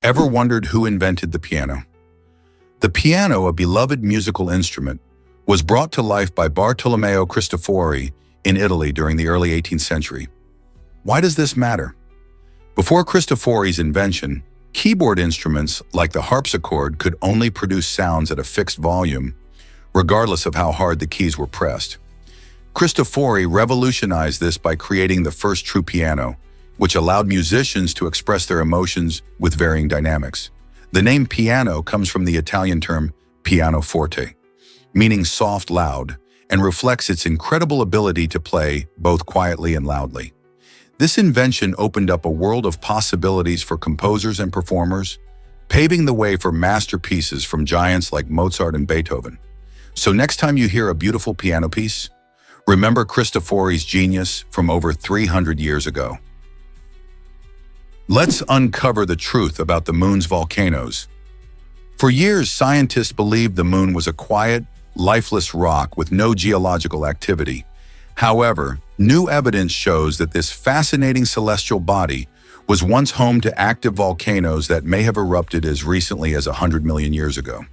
Ever wondered who invented the piano? The piano, a beloved musical instrument, was brought to life by Bartolomeo Cristofori in Italy during the early 18th century. Why does this matter? Before Cristofori's invention, keyboard instruments like the harpsichord could only produce sounds at a fixed volume, regardless of how hard the keys were pressed. Cristofori revolutionized this by creating the first true piano, which allowed musicians to express their emotions with varying dynamics. The name piano comes from the Italian term pianoforte, meaning soft, loud, and reflects its incredible ability to play both quietly and loudly. This invention opened up a world of possibilities for composers and performers, paving the way for masterpieces from giants like Mozart and Beethoven. So next time you hear a beautiful piano piece, remember Cristofori's genius from over 300 years ago. Let's uncover the truth about the moon's volcanoes. For years, scientists believed the moon was a quiet, lifeless rock with no geological activity. However, new evidence shows that this fascinating celestial body was once home to active volcanoes that may have erupted as recently as 100 million years ago.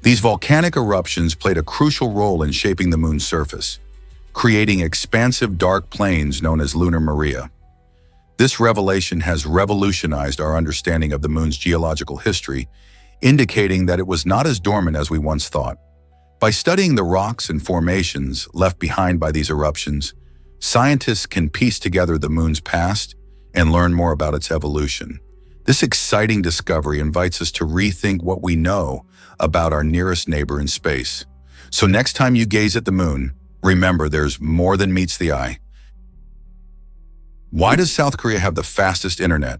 These volcanic eruptions played a crucial role in shaping the moon's surface, creating expansive dark plains known as lunar Maria. This revelation has revolutionized our understanding of the moon's geological history, indicating that it was not as dormant as we once thought. By studying the rocks and formations left behind by these eruptions, scientists can piece together the moon's past and learn more about its evolution. This exciting discovery invites us to rethink what we know about our nearest neighbor in space. So next time you gaze at the moon, remember there's more than meets the eye. Why does South Korea have the fastest internet?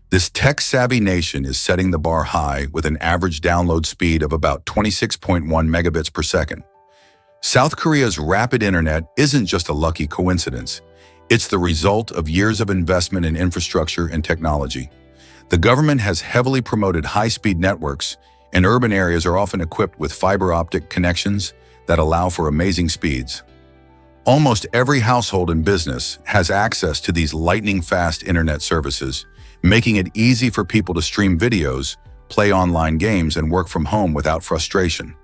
This tech-savvy nation is setting the bar high with an average download speed of about 26.1 megabits per second. South Korea's rapid internet isn't just a lucky coincidence. It's the result of years of investment in infrastructure and technology. The government has heavily promoted high-speed networks, and urban areas are often equipped with fiber optic connections that allow for amazing speeds. Almost every household and business has access to these lightning-fast internet services, making it easy for people to stream videos, play online games, and work from home without frustration.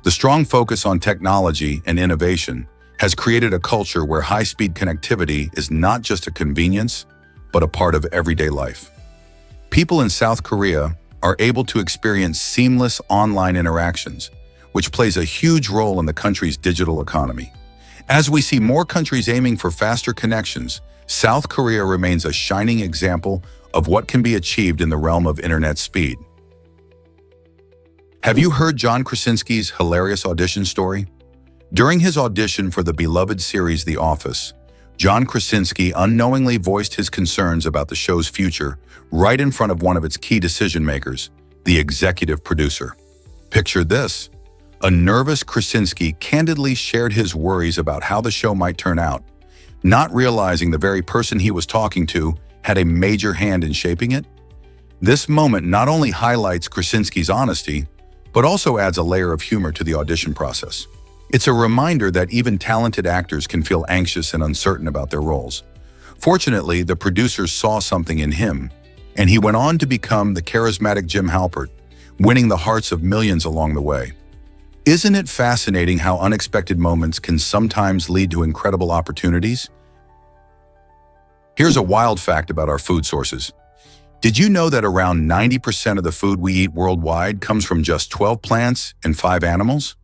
The strong focus on technology and innovation has created a culture where high-speed connectivity is not just a convenience, but a part of everyday life. People in South Korea are able to experience seamless online interactions, which plays a huge role in the country's digital economy. As we see more countries aiming for faster connections, South Korea remains a shining example of what can be achieved in the realm of internet speed. Have you heard John Krasinski's hilarious audition story? During his audition for the beloved series The Office, John Krasinski unknowingly voiced his concerns about the show's future right in front of one of its key decision-makers, the executive producer. Picture this. A nervous Krasinski candidly shared his worries about how the show might turn out, not realizing the very person he was talking to had a major hand in shaping it. This moment not only highlights Krasinski's honesty, but also adds a layer of humor to the audition process. It's a reminder that even talented actors can feel anxious and uncertain about their roles. Fortunately, the producers saw something in him, and he went on to become the charismatic Jim Halpert, winning the hearts of millions along the way. Isn't it fascinating how unexpected moments can sometimes lead to incredible opportunities? Here's a wild fact about our food sources. Did you know that around 90% of the food we eat worldwide comes from just 12 plants and 5 animals?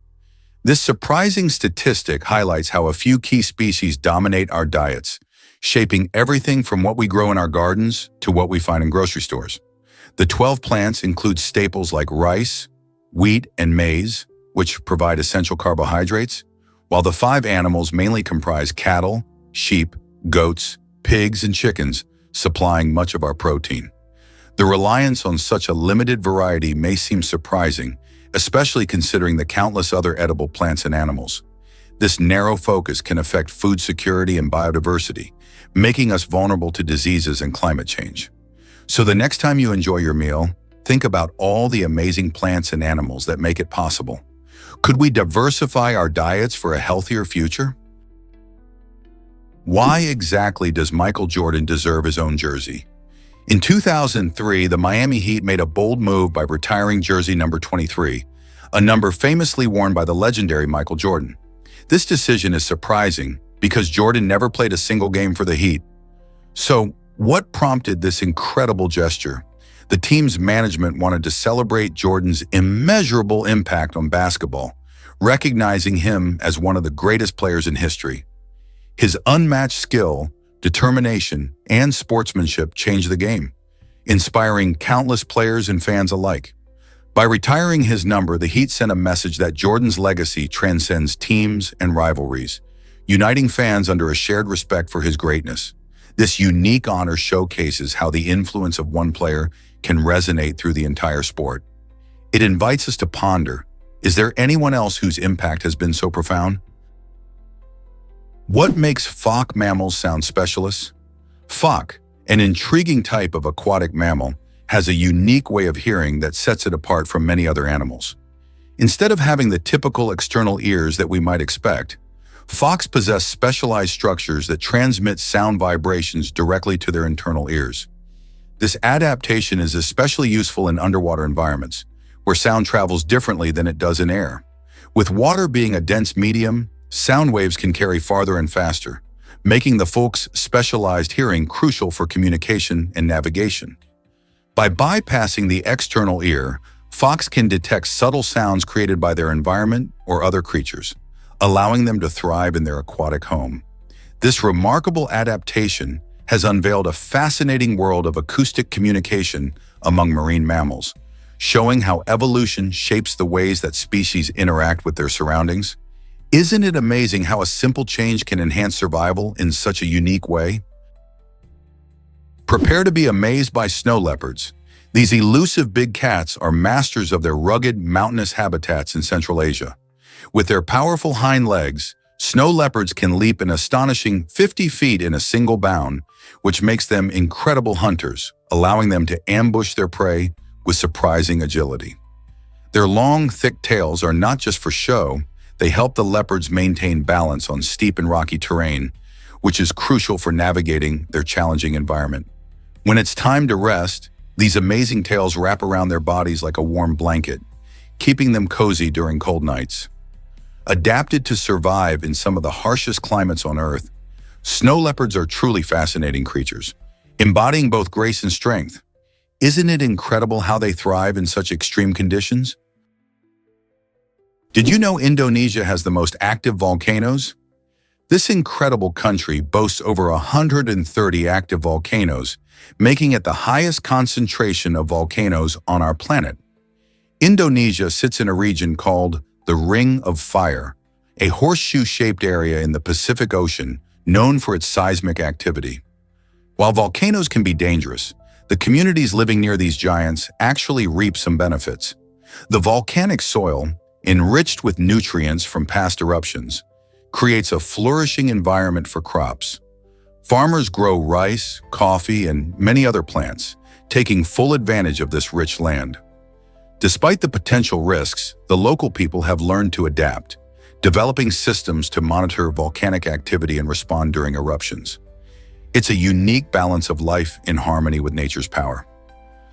This surprising statistic highlights how a few key species dominate our diets, shaping everything from what we grow in our gardens to what we find in grocery stores. The 12 plants include staples like rice, wheat, and maize, which provide essential carbohydrates, while the 5 animals mainly comprise cattle, sheep, goats, pigs, and chickens, supplying much of our protein. The reliance on such a limited variety may seem surprising, especially considering the countless other edible plants and animals. This narrow focus can affect food security and biodiversity, making us vulnerable to diseases and climate change. So the next time you enjoy your meal, think about all the amazing plants and animals that make it possible. Could we diversify our diets for a healthier future? Why exactly does Michael Jordan deserve his own jersey? In 2003, the Miami Heat made a bold move by retiring jersey number 23, a number famously worn by the legendary Michael Jordan. This decision is surprising because Jordan never played a single game for the Heat. So, what prompted this incredible gesture? The team's management wanted to celebrate Jordan's immeasurable impact on basketball, recognizing him as one of the greatest players in history. His unmatched skill, determination, and sportsmanship changed the game, inspiring countless players and fans alike. By retiring his number, the Heat sent a message that Jordan's legacy transcends teams and rivalries, uniting fans under a shared respect for his greatness. This unique honor showcases how the influence of one player can resonate through the entire sport. It invites us to ponder, is there anyone else whose impact has been so profound? What makes fawk mammals sound specialists? Fawk, an intriguing type of aquatic mammal, has a unique way of hearing that sets it apart from many other animals. Instead of having the typical external ears that we might expect, fawks possess specialized structures that transmit sound vibrations directly to their internal ears. This adaptation is especially useful in underwater environments, where sound travels differently than it does in air. With water being a dense medium, sound waves can carry farther and faster, making the fawk's specialized hearing crucial for communication and navigation. By bypassing the external ear, fawks can detect subtle sounds created by their environment or other creatures, allowing them to thrive in their aquatic home. This remarkable adaptation has unveiled a fascinating world of acoustic communication among marine mammals, showing how evolution shapes the ways that species interact with their surroundings. Isn't it amazing how a simple change can enhance survival in such a unique way? Prepare to be amazed by snow leopards. These elusive big cats are masters of their rugged, mountainous habitats in Central Asia. With their powerful hind legs, snow leopards can leap an astonishing 50 feet in a single bound, which makes them incredible hunters, allowing them to ambush their prey with surprising agility. Their long, thick tails are not just for show, they help the leopards maintain balance on steep and rocky terrain, which is crucial for navigating their challenging environment. When it's time to rest, these amazing tails wrap around their bodies like a warm blanket, keeping them cozy during cold nights. Adapted to survive in some of the harshest climates on Earth, snow leopards are truly fascinating creatures, embodying both grace and strength. Isn't it incredible how they thrive in such extreme conditions? Did you know Indonesia has the most active volcanoes? This incredible country boasts over 130 active volcanoes, making it the highest concentration of volcanoes on our planet. Indonesia sits in a region called the Ring of Fire, a horseshoe-shaped area in the Pacific Ocean known for its seismic activity. While volcanoes can be dangerous, the communities living near these giants actually reap some benefits. The volcanic soil, enriched with nutrients from past eruptions, creates a flourishing environment for crops. Farmers grow rice, coffee, and many other plants, taking full advantage of this rich land. Despite the potential risks, the local people have learned to adapt, developing systems to monitor volcanic activity and respond during eruptions. It's a unique balance of life in harmony with nature's power.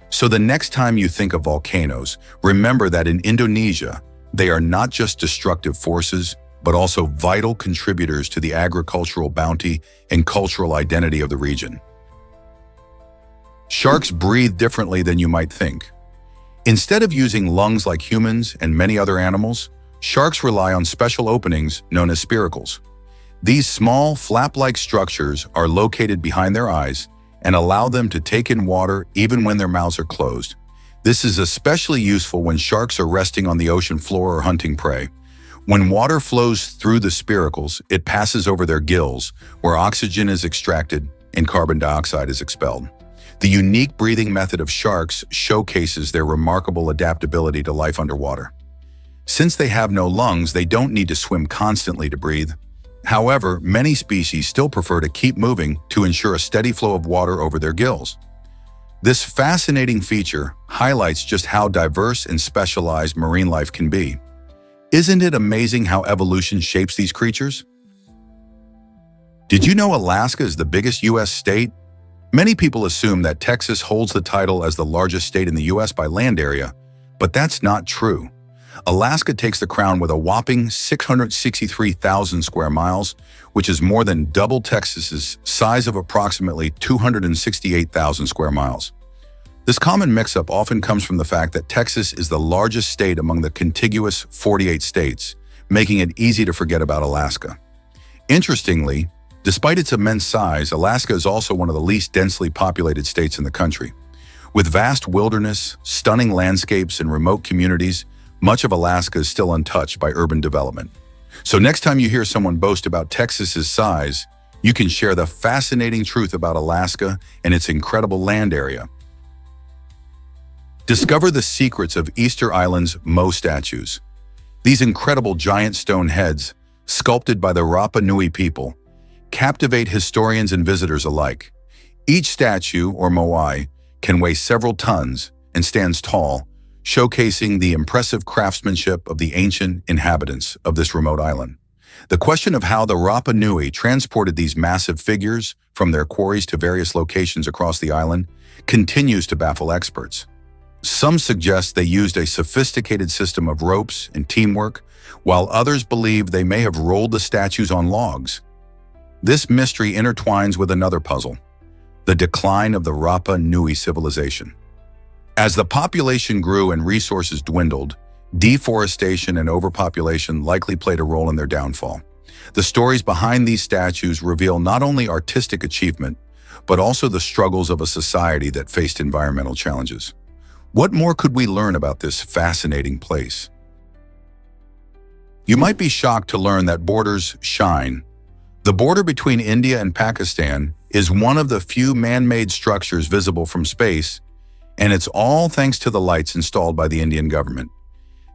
So the next time you think of volcanoes, remember that in Indonesia, they are not just destructive forces, but also vital contributors to the agricultural bounty and cultural identity of the region. Sharks breathe differently than you might think. Instead of using lungs like humans and many other animals, sharks rely on special openings known as spiracles. These small, flap-like structures are located behind their eyes and allow them to take in water even when their mouths are closed. This is especially useful when sharks are resting on the ocean floor or hunting prey. When water flows through the spiracles, it passes over their gills, where oxygen is extracted and carbon dioxide is expelled. The unique breathing method of sharks showcases their remarkable adaptability to life underwater. Since they have no lungs, they don't need to swim constantly to breathe. However, many species still prefer to keep moving to ensure a steady flow of water over their gills. This fascinating feature highlights just how diverse and specialized marine life can be. Isn't it amazing how evolution shapes these creatures? Did you know Alaska is the biggest U.S. state? Many people assume that Texas holds the title as the largest state in the U.S. by land area, but that's not true. Alaska takes the crown with a whopping 663,000 square miles, which is more than double Texas's size of approximately 268,000 square miles. This common mix-up often comes from the fact that Texas is the largest state among the contiguous 48 states, making it easy to forget about Alaska. Interestingly, despite its immense size, Alaska is also one of the least densely populated states in the country. With vast wilderness, stunning landscapes, and remote communities, much of Alaska is still untouched by urban development. So next time you hear someone boast about Texas's size, you can share the fascinating truth about Alaska and its incredible land area. Discover the secrets of Easter Island's Moe statues. These incredible giant stone heads, sculpted by the Rapa Nui people, captivate historians and visitors alike. Each statue, or moai, can weigh several tons and stands tall, showcasing the impressive craftsmanship of the ancient inhabitants of this remote island. The question of how the Rapa Nui transported these massive figures from their quarries to various locations across the island continues to baffle experts. Some suggest they used a sophisticated system of ropes and teamwork, while others believe they may have rolled the statues on logs. This mystery intertwines with another puzzle: the decline of the Rapa Nui civilization. As the population grew and resources dwindled, deforestation and overpopulation likely played a role in their downfall. The stories behind these statues reveal not only artistic achievement, but also the struggles of a society that faced environmental challenges. What more could we learn about this fascinating place? You might be shocked to learn that borders shine. The border between India and Pakistan is one of the few man-made structures visible from space, and it's all thanks to the lights installed by the Indian government.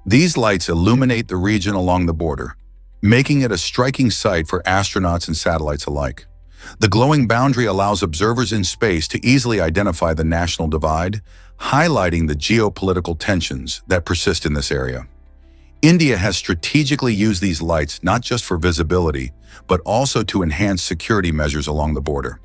These lights illuminate the region along the border, making it a striking sight for astronauts and satellites alike. The glowing boundary allows observers in space to easily identify the national divide, highlighting the geopolitical tensions that persist in this area. India has strategically used these lights not just for visibility, but also to enhance security measures along the border.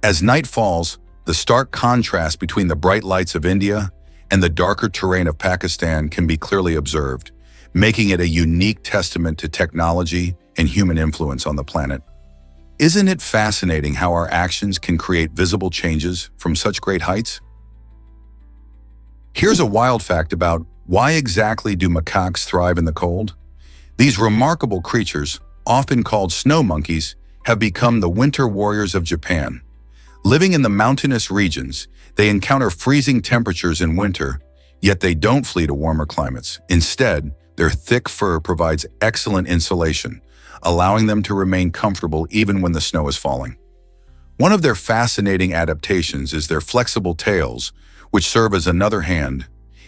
As night falls, the stark contrast between the bright lights of India and the darker terrain of Pakistan can be clearly observed, making it a unique testament to technology and human influence on the planet. Isn't it fascinating how our actions can create visible changes from such great heights? Here's a wild fact about why exactly do macaques thrive in the cold? These remarkable creatures, often called snow monkeys, have become the winter warriors of Japan. Living in the mountainous regions, they encounter freezing temperatures in winter, yet they don't flee to warmer climates. Instead, their thick fur provides excellent insulation, allowing them to remain comfortable even when the snow is falling. One of their fascinating adaptations is their flexible tails, which serve as another hand,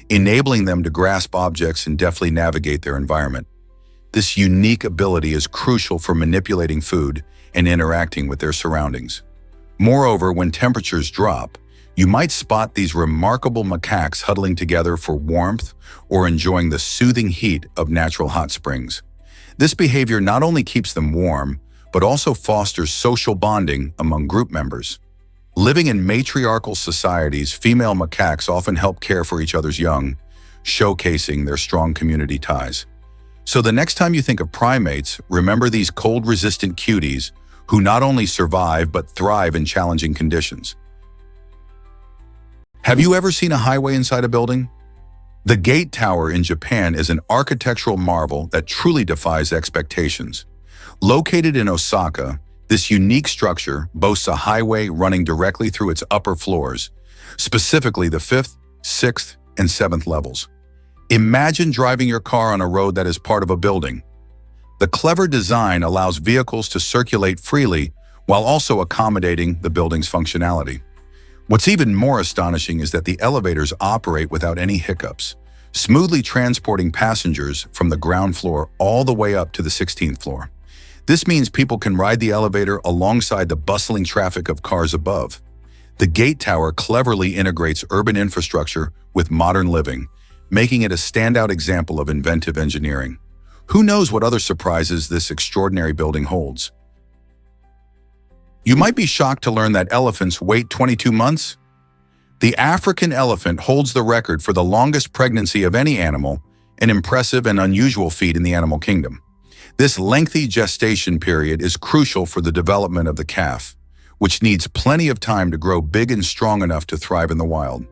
enabling them to grasp objects and deftly navigate their environment. This unique ability is crucial for manipulating food and interacting with their surroundings. Moreover, when temperatures drop, you might spot these remarkable macaques huddling together for warmth or enjoying the soothing heat of natural hot springs. This behavior not only keeps them warm, but also fosters social bonding among group members. Living in matriarchal societies, female macaques often help care for each other's young, showcasing their strong community ties. So the next time you think of primates, remember these cold-resistant cuties who not only survive but thrive in challenging conditions. Have you ever seen a highway inside a building? The Gate Tower in Japan is an architectural marvel that truly defies expectations. Located in Osaka, this unique structure boasts a highway running directly through its upper floors, specifically the 5th, 6th, and 7th levels. Imagine driving your car on a road that is part of a building. The clever design allows vehicles to circulate freely while also accommodating the building's functionality. What's even more astonishing is that the elevators operate without any hiccups, smoothly transporting passengers from the ground floor all the way up to the 16th floor. This means people can ride the elevator alongside the bustling traffic of cars above. The Gate Tower cleverly integrates urban infrastructure with modern living, making it a standout example of inventive engineering. Who knows what other surprises this extraordinary building holds? You might be shocked to learn that elephants wait 22 months. The African elephant holds the record for the longest pregnancy of any animal, an impressive and unusual feat in the animal kingdom. This lengthy gestation period is crucial for the development of the calf, which needs plenty of time to grow big and strong enough to thrive in the wild.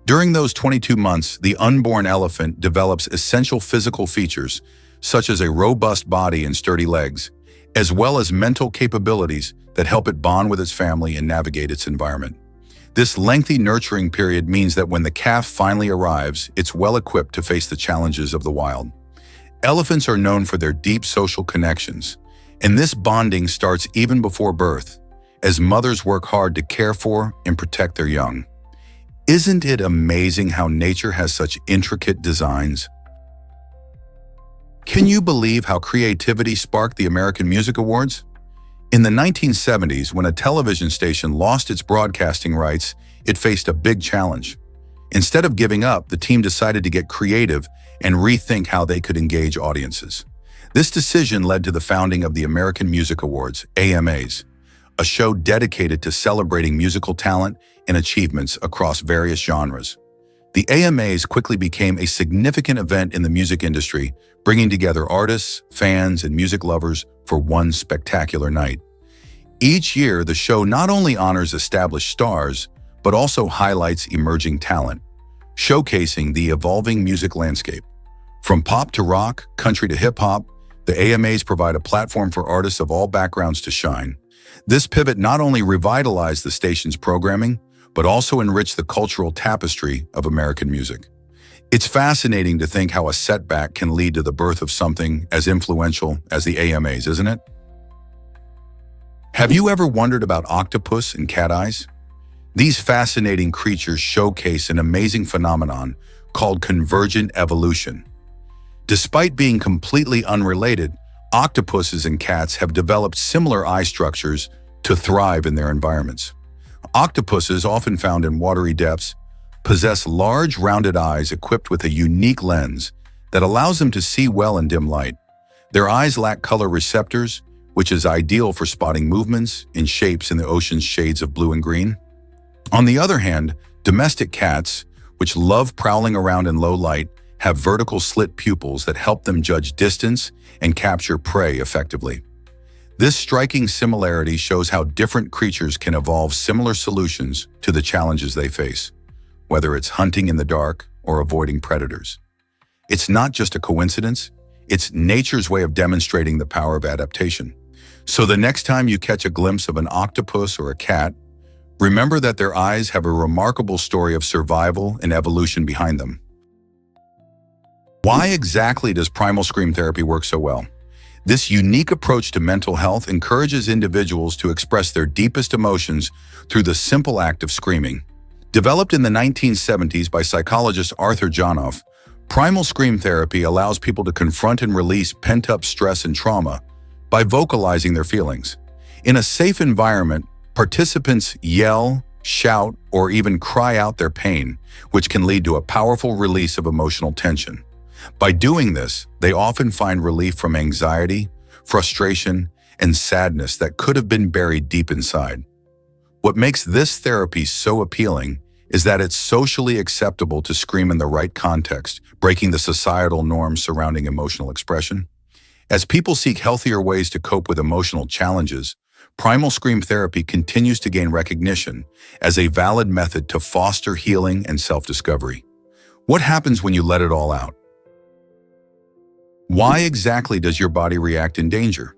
During those 22 months, the unborn elephant develops essential physical features, such as a robust body and sturdy legs, as well as mental capabilities that help it bond with its family and navigate its environment. This lengthy nurturing period means that when the calf finally arrives, it's well-equipped to face the challenges of the wild. Elephants are known for their deep social connections, and this bonding starts even before birth, as mothers work hard to care for and protect their young. Isn't it amazing how nature has such intricate designs? Can you believe how creativity sparked the American Music Awards? In the 1970s, when a television station lost its broadcasting rights, it faced a big challenge. Instead of giving up, the team decided to get creative and rethink how they could engage audiences. This decision led to the founding of the American Music Awards, AMAs, a show dedicated to celebrating musical talent and achievements across various genres. The AMAs quickly became a significant event in the music industry, bringing together artists, fans, and music lovers for one spectacular night. Each year, the show not only honors established stars, but also highlights emerging talent, showcasing the evolving music landscape. From pop to rock, country to hip-hop, the AMAs provide a platform for artists of all backgrounds to shine. This pivot not only revitalized the station's programming, but also enriched the cultural tapestry of American music. It's fascinating to think how a setback can lead to the birth of something as influential as the AMAs, isn't it? Have you ever wondered about octopus and cat eyes? These fascinating creatures showcase an amazing phenomenon called convergent evolution. Despite being completely unrelated, octopuses and cats have developed similar eye structures to thrive in their environments. Octopuses, often found in watery depths, possess large, rounded eyes equipped with a unique lens that allows them to see well in dim light. Their eyes lack color receptors, which is ideal for spotting movements and shapes in the ocean's shades of blue and green. On the other hand, domestic cats, which love prowling around in low light, have vertical slit pupils that help them judge distance and capture prey effectively. This striking similarity shows how different creatures can evolve similar solutions to the challenges they face, whether it's hunting in the dark or avoiding predators. It's not just a coincidence, it's nature's way of demonstrating the power of adaptation. So the next time you catch a glimpse of an octopus or a cat, remember that their eyes have a remarkable story of survival and evolution behind them. Why exactly does primal scream therapy work so well? This unique approach to mental health encourages individuals to express their deepest emotions through the simple act of screaming. Developed in the 1970s by psychologist Arthur Jonoff, primal scream therapy allows people to confront and release pent-up stress and trauma by vocalizing their feelings. In a safe environment, participants yell, shout, or even cry out their pain, which can lead to a powerful release of emotional tension. By doing this, they often find relief from anxiety, frustration, and sadness that could have been buried deep inside. What makes this therapy so appealing is that it's socially acceptable to scream in the right context, breaking the societal norms surrounding emotional expression. As people seek healthier ways to cope with emotional challenges, primal scream therapy continues to gain recognition as a valid method to foster healing and self-discovery. What happens when you let it all out? Why exactly does your body react in danger?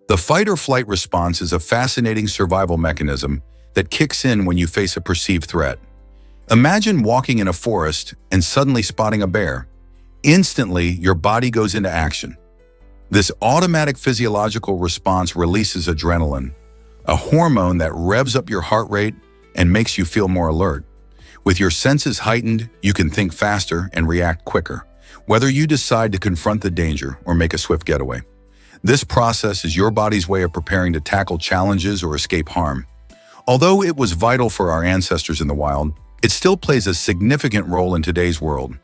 The fight or flight response is a fascinating survival mechanism that kicks in when you face a perceived threat. Imagine walking in a forest and suddenly spotting a bear. Instantly, your body goes into action. This automatic physiological response releases adrenaline, a hormone that revs up your heart rate and makes you feel more alert. With your senses heightened, you can think faster and react quicker, whether you decide to confront the danger or make a swift getaway. This process is your body's way of preparing to tackle challenges or escape harm. Although it was vital for our ancestors in the wild, it still plays a significant role in today's world.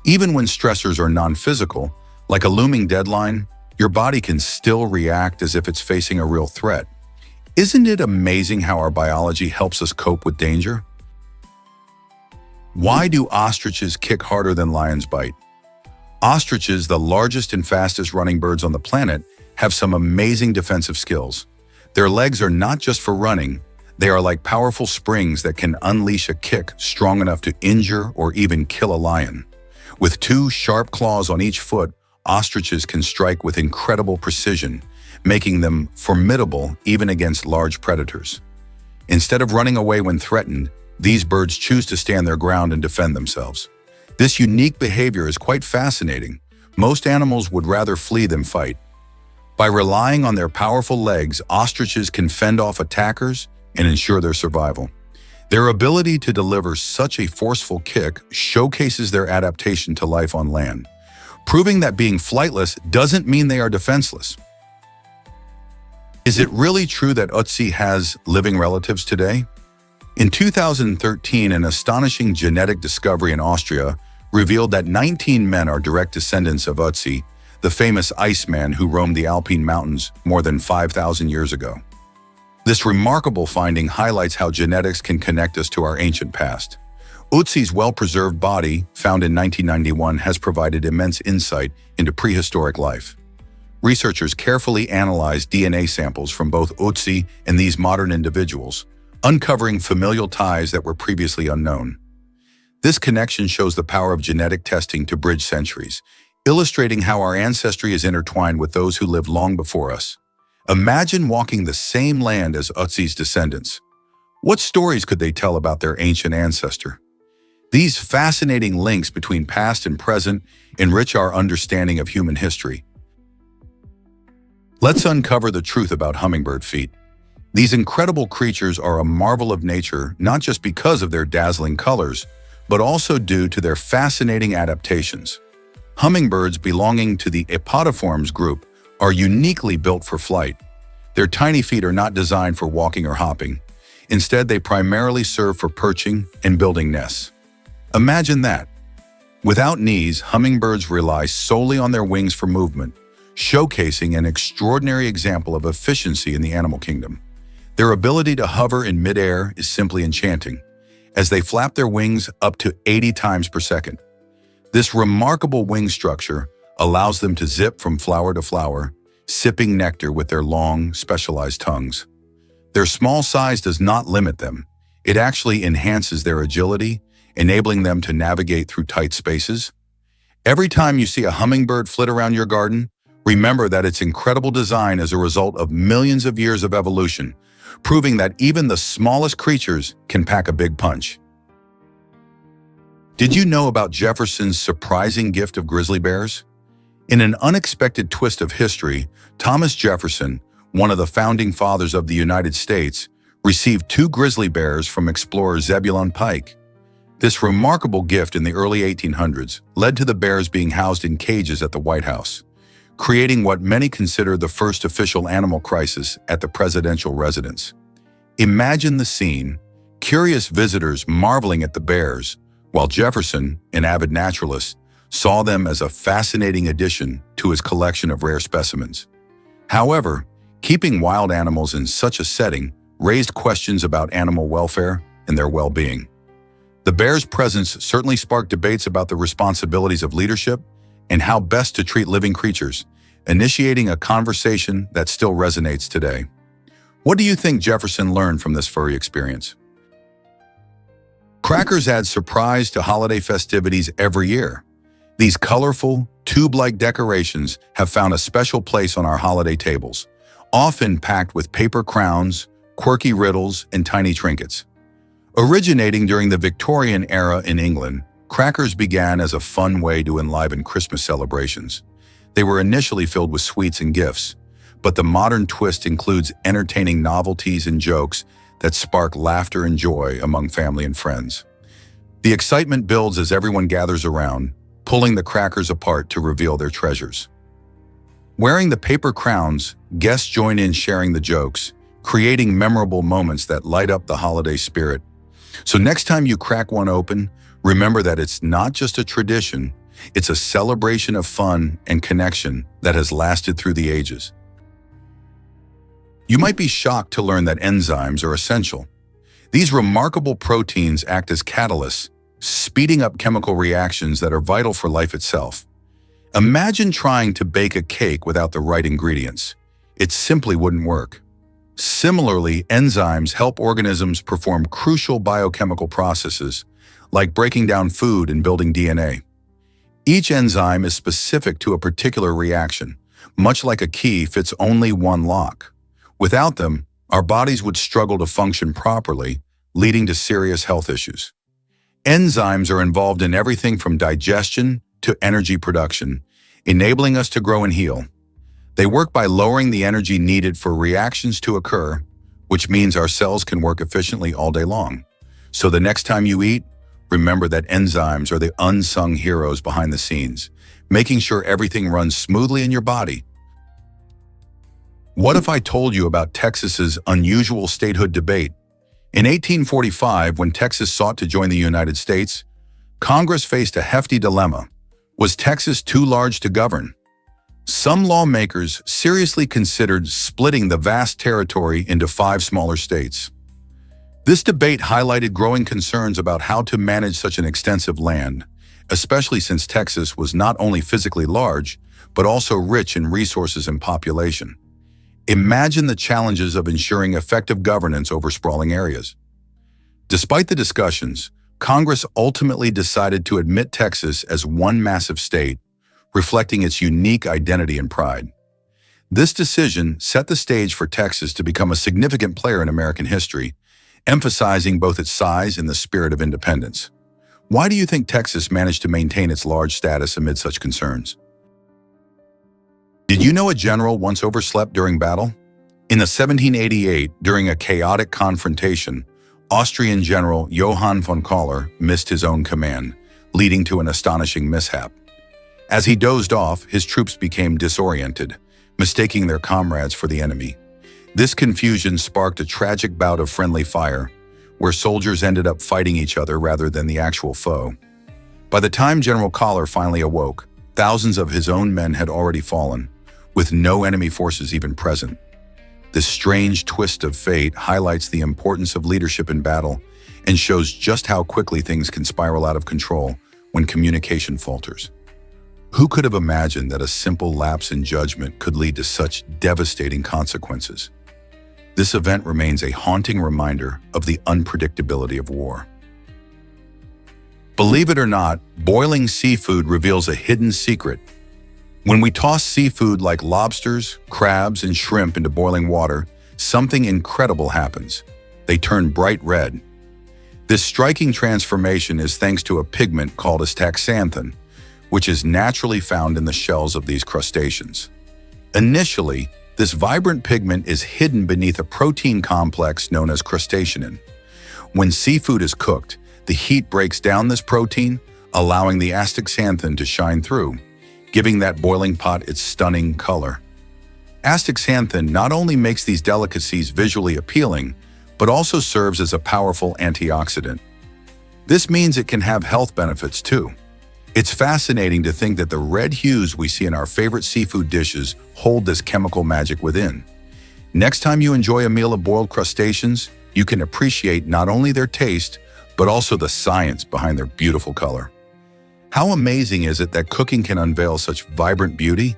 Even when stressors are non-physical, like a looming deadline, your body can still react as if it's facing a real threat. Isn't it amazing how our biology helps us cope with danger? Why do ostriches kick harder than lions bite? Ostriches, the largest and fastest running birds on the planet, have some amazing defensive skills. Their legs are not just for running, they are like powerful springs that can unleash a kick strong enough to injure or even kill a lion. With two sharp claws on each foot, ostriches can strike with incredible precision, making them formidable even against large predators. Instead of running away when threatened, these birds choose to stand their ground and defend themselves. This unique behavior is quite fascinating. Most animals would rather flee than fight. By relying on their powerful legs, ostriches can fend off attackers and ensure their survival. Their ability to deliver such a forceful kick showcases their adaptation to life on land, proving that being flightless doesn't mean they are defenseless. Is it really true that Ötzi has living relatives today? In 2013, an astonishing genetic discovery in Austria revealed that 19 men are direct descendants of Ötzi, the famous Iceman who roamed the Alpine mountains more than 5,000 years ago. This remarkable finding highlights how genetics can connect us to our ancient past. Ötzi's well-preserved body, found in 1991, has provided immense insight into prehistoric life. Researchers carefully analyzed DNA samples from both Ötzi and these modern individuals, uncovering familial ties that were previously unknown. This connection shows the power of genetic testing to bridge centuries, illustrating how our ancestry is intertwined with those who lived long before us. Imagine walking the same land as Ötzi's descendants. What stories could they tell about their ancient ancestor? These fascinating links between past and present enrich our understanding of human history. Let's uncover the truth about hummingbird feet. These incredible creatures are a marvel of nature not just because of their dazzling colors, but also due to their fascinating adaptations. Hummingbirds belonging to the Apodiformes group are uniquely built for flight. Their tiny feet are not designed for walking or hopping. Instead, they primarily serve for perching and building nests. Imagine that. Without knees, hummingbirds rely solely on their wings for movement, showcasing an extraordinary example of efficiency in the animal kingdom. Their ability to hover in midair is simply enchanting, as they flap their wings up to 80 times per second. This remarkable wing structure allows them to zip from flower to flower, sipping nectar with their long, specialized tongues. Their small size does not limit them. It actually enhances their agility, enabling them to navigate through tight spaces. Every time you see a hummingbird flit around your garden, remember that its incredible design is a result of millions of years of evolution, proving that even the smallest creatures can pack a big punch. Did you know about Jefferson's surprising gift of grizzly bears? In an unexpected twist of history, Thomas Jefferson, one of the founding fathers of the United States, received 2 grizzly bears from explorer Zebulon Pike. This remarkable gift in the early 1800s led to the bears being housed in cages at the White House, creating what many consider the first official animal crisis at the presidential residence. Imagine the scene, curious visitors marveling at the bears, while Jefferson, an avid naturalist, saw them as a fascinating addition to his collection of rare specimens. However, keeping wild animals in such a setting raised questions about animal welfare and their well-being. The bears' presence certainly sparked debates about the responsibilities of leadership and how best to treat living creatures, initiating a conversation that still resonates today. What do you think Jefferson learned from this furry experience? Crackers add surprise to holiday festivities every year. These colorful, tube-like decorations have found a special place on our holiday tables, often packed with paper crowns, quirky riddles, and tiny trinkets. Originating during the Victorian era in England, crackers began as a fun way to enliven Christmas celebrations. They were initially filled with sweets and gifts, but the modern twist includes entertaining novelties and jokes that spark laughter and joy among family and friends. The excitement builds as everyone gathers around, pulling the crackers apart to reveal their treasures. Wearing the paper crowns, guests join in sharing the jokes, creating memorable moments that light up the holiday spirit. So next time you crack one open, remember that it's not just a tradition, it's a celebration of fun and connection that has lasted through the ages. You might be shocked to learn that enzymes are essential. These remarkable proteins act as catalysts, speeding up chemical reactions that are vital for life itself. Imagine trying to bake a cake without the right ingredients. It simply wouldn't work. Similarly, enzymes help organisms perform crucial biochemical processes, like breaking down food and building DNA. Each enzyme is specific to a particular reaction, much like a key fits only one lock. Without them, our bodies would struggle to function properly, leading to serious health issues. Enzymes are involved in everything from digestion to energy production, enabling us to grow and heal. They work by lowering the energy needed for reactions to occur, which means our cells can work efficiently all day long. So the next time you eat, remember that enzymes are the unsung heroes behind the scenes, making sure everything runs smoothly in your body. What if I told you about Texas's unusual statehood debate? In 1845, when Texas sought to join the United States, Congress faced a hefty dilemma. Was Texas too large to govern? Some lawmakers seriously considered splitting the vast territory into 5 smaller states. This debate highlighted growing concerns about how to manage such an extensive land, especially since Texas was not only physically large, but also rich in resources and population. Imagine the challenges of ensuring effective governance over sprawling areas. Despite the discussions, Congress ultimately decided to admit Texas as one massive state, reflecting its unique identity and pride. This decision set the stage for Texas to become a significant player in American history, emphasizing both its size and the spirit of independence. Why do you think Texas managed to maintain its large status amid such concerns? Did you know a general once overslept during battle? In 1788, during a chaotic confrontation, Austrian General Johann von Kaller missed his own command, leading to an astonishing mishap. As he dozed off, his troops became disoriented, mistaking their comrades for the enemy. This confusion sparked a tragic bout of friendly fire, where soldiers ended up fighting each other rather than the actual foe. By the time General Kaller finally awoke, thousands of his own men had already fallen, with no enemy forces even present. This strange twist of fate highlights the importance of leadership in battle and shows just how quickly things can spiral out of control when communication falters. Who could have imagined that a simple lapse in judgment could lead to such devastating consequences? This event remains a haunting reminder of the unpredictability of war. Believe it or not, boiling seafood reveals a hidden secret. When we toss seafood like lobsters, crabs, and shrimp into boiling water, something incredible happens. They turn bright red. This striking transformation is thanks to a pigment called astaxanthin, which is naturally found in the shells of these crustaceans. Initially, this vibrant pigment is hidden beneath a protein complex known as crustaceanin. When seafood is cooked, the heat breaks down this protein, allowing the astaxanthin to shine through, giving that boiling pot its stunning color. Astaxanthin not only makes these delicacies visually appealing, but also serves as a powerful antioxidant. This means it can have health benefits too. It's fascinating to think that the red hues we see in our favorite seafood dishes hold this chemical magic within. Next time you enjoy a meal of boiled crustaceans, you can appreciate not only their taste, but also the science behind their beautiful color. How amazing is it that cooking can unveil such vibrant beauty?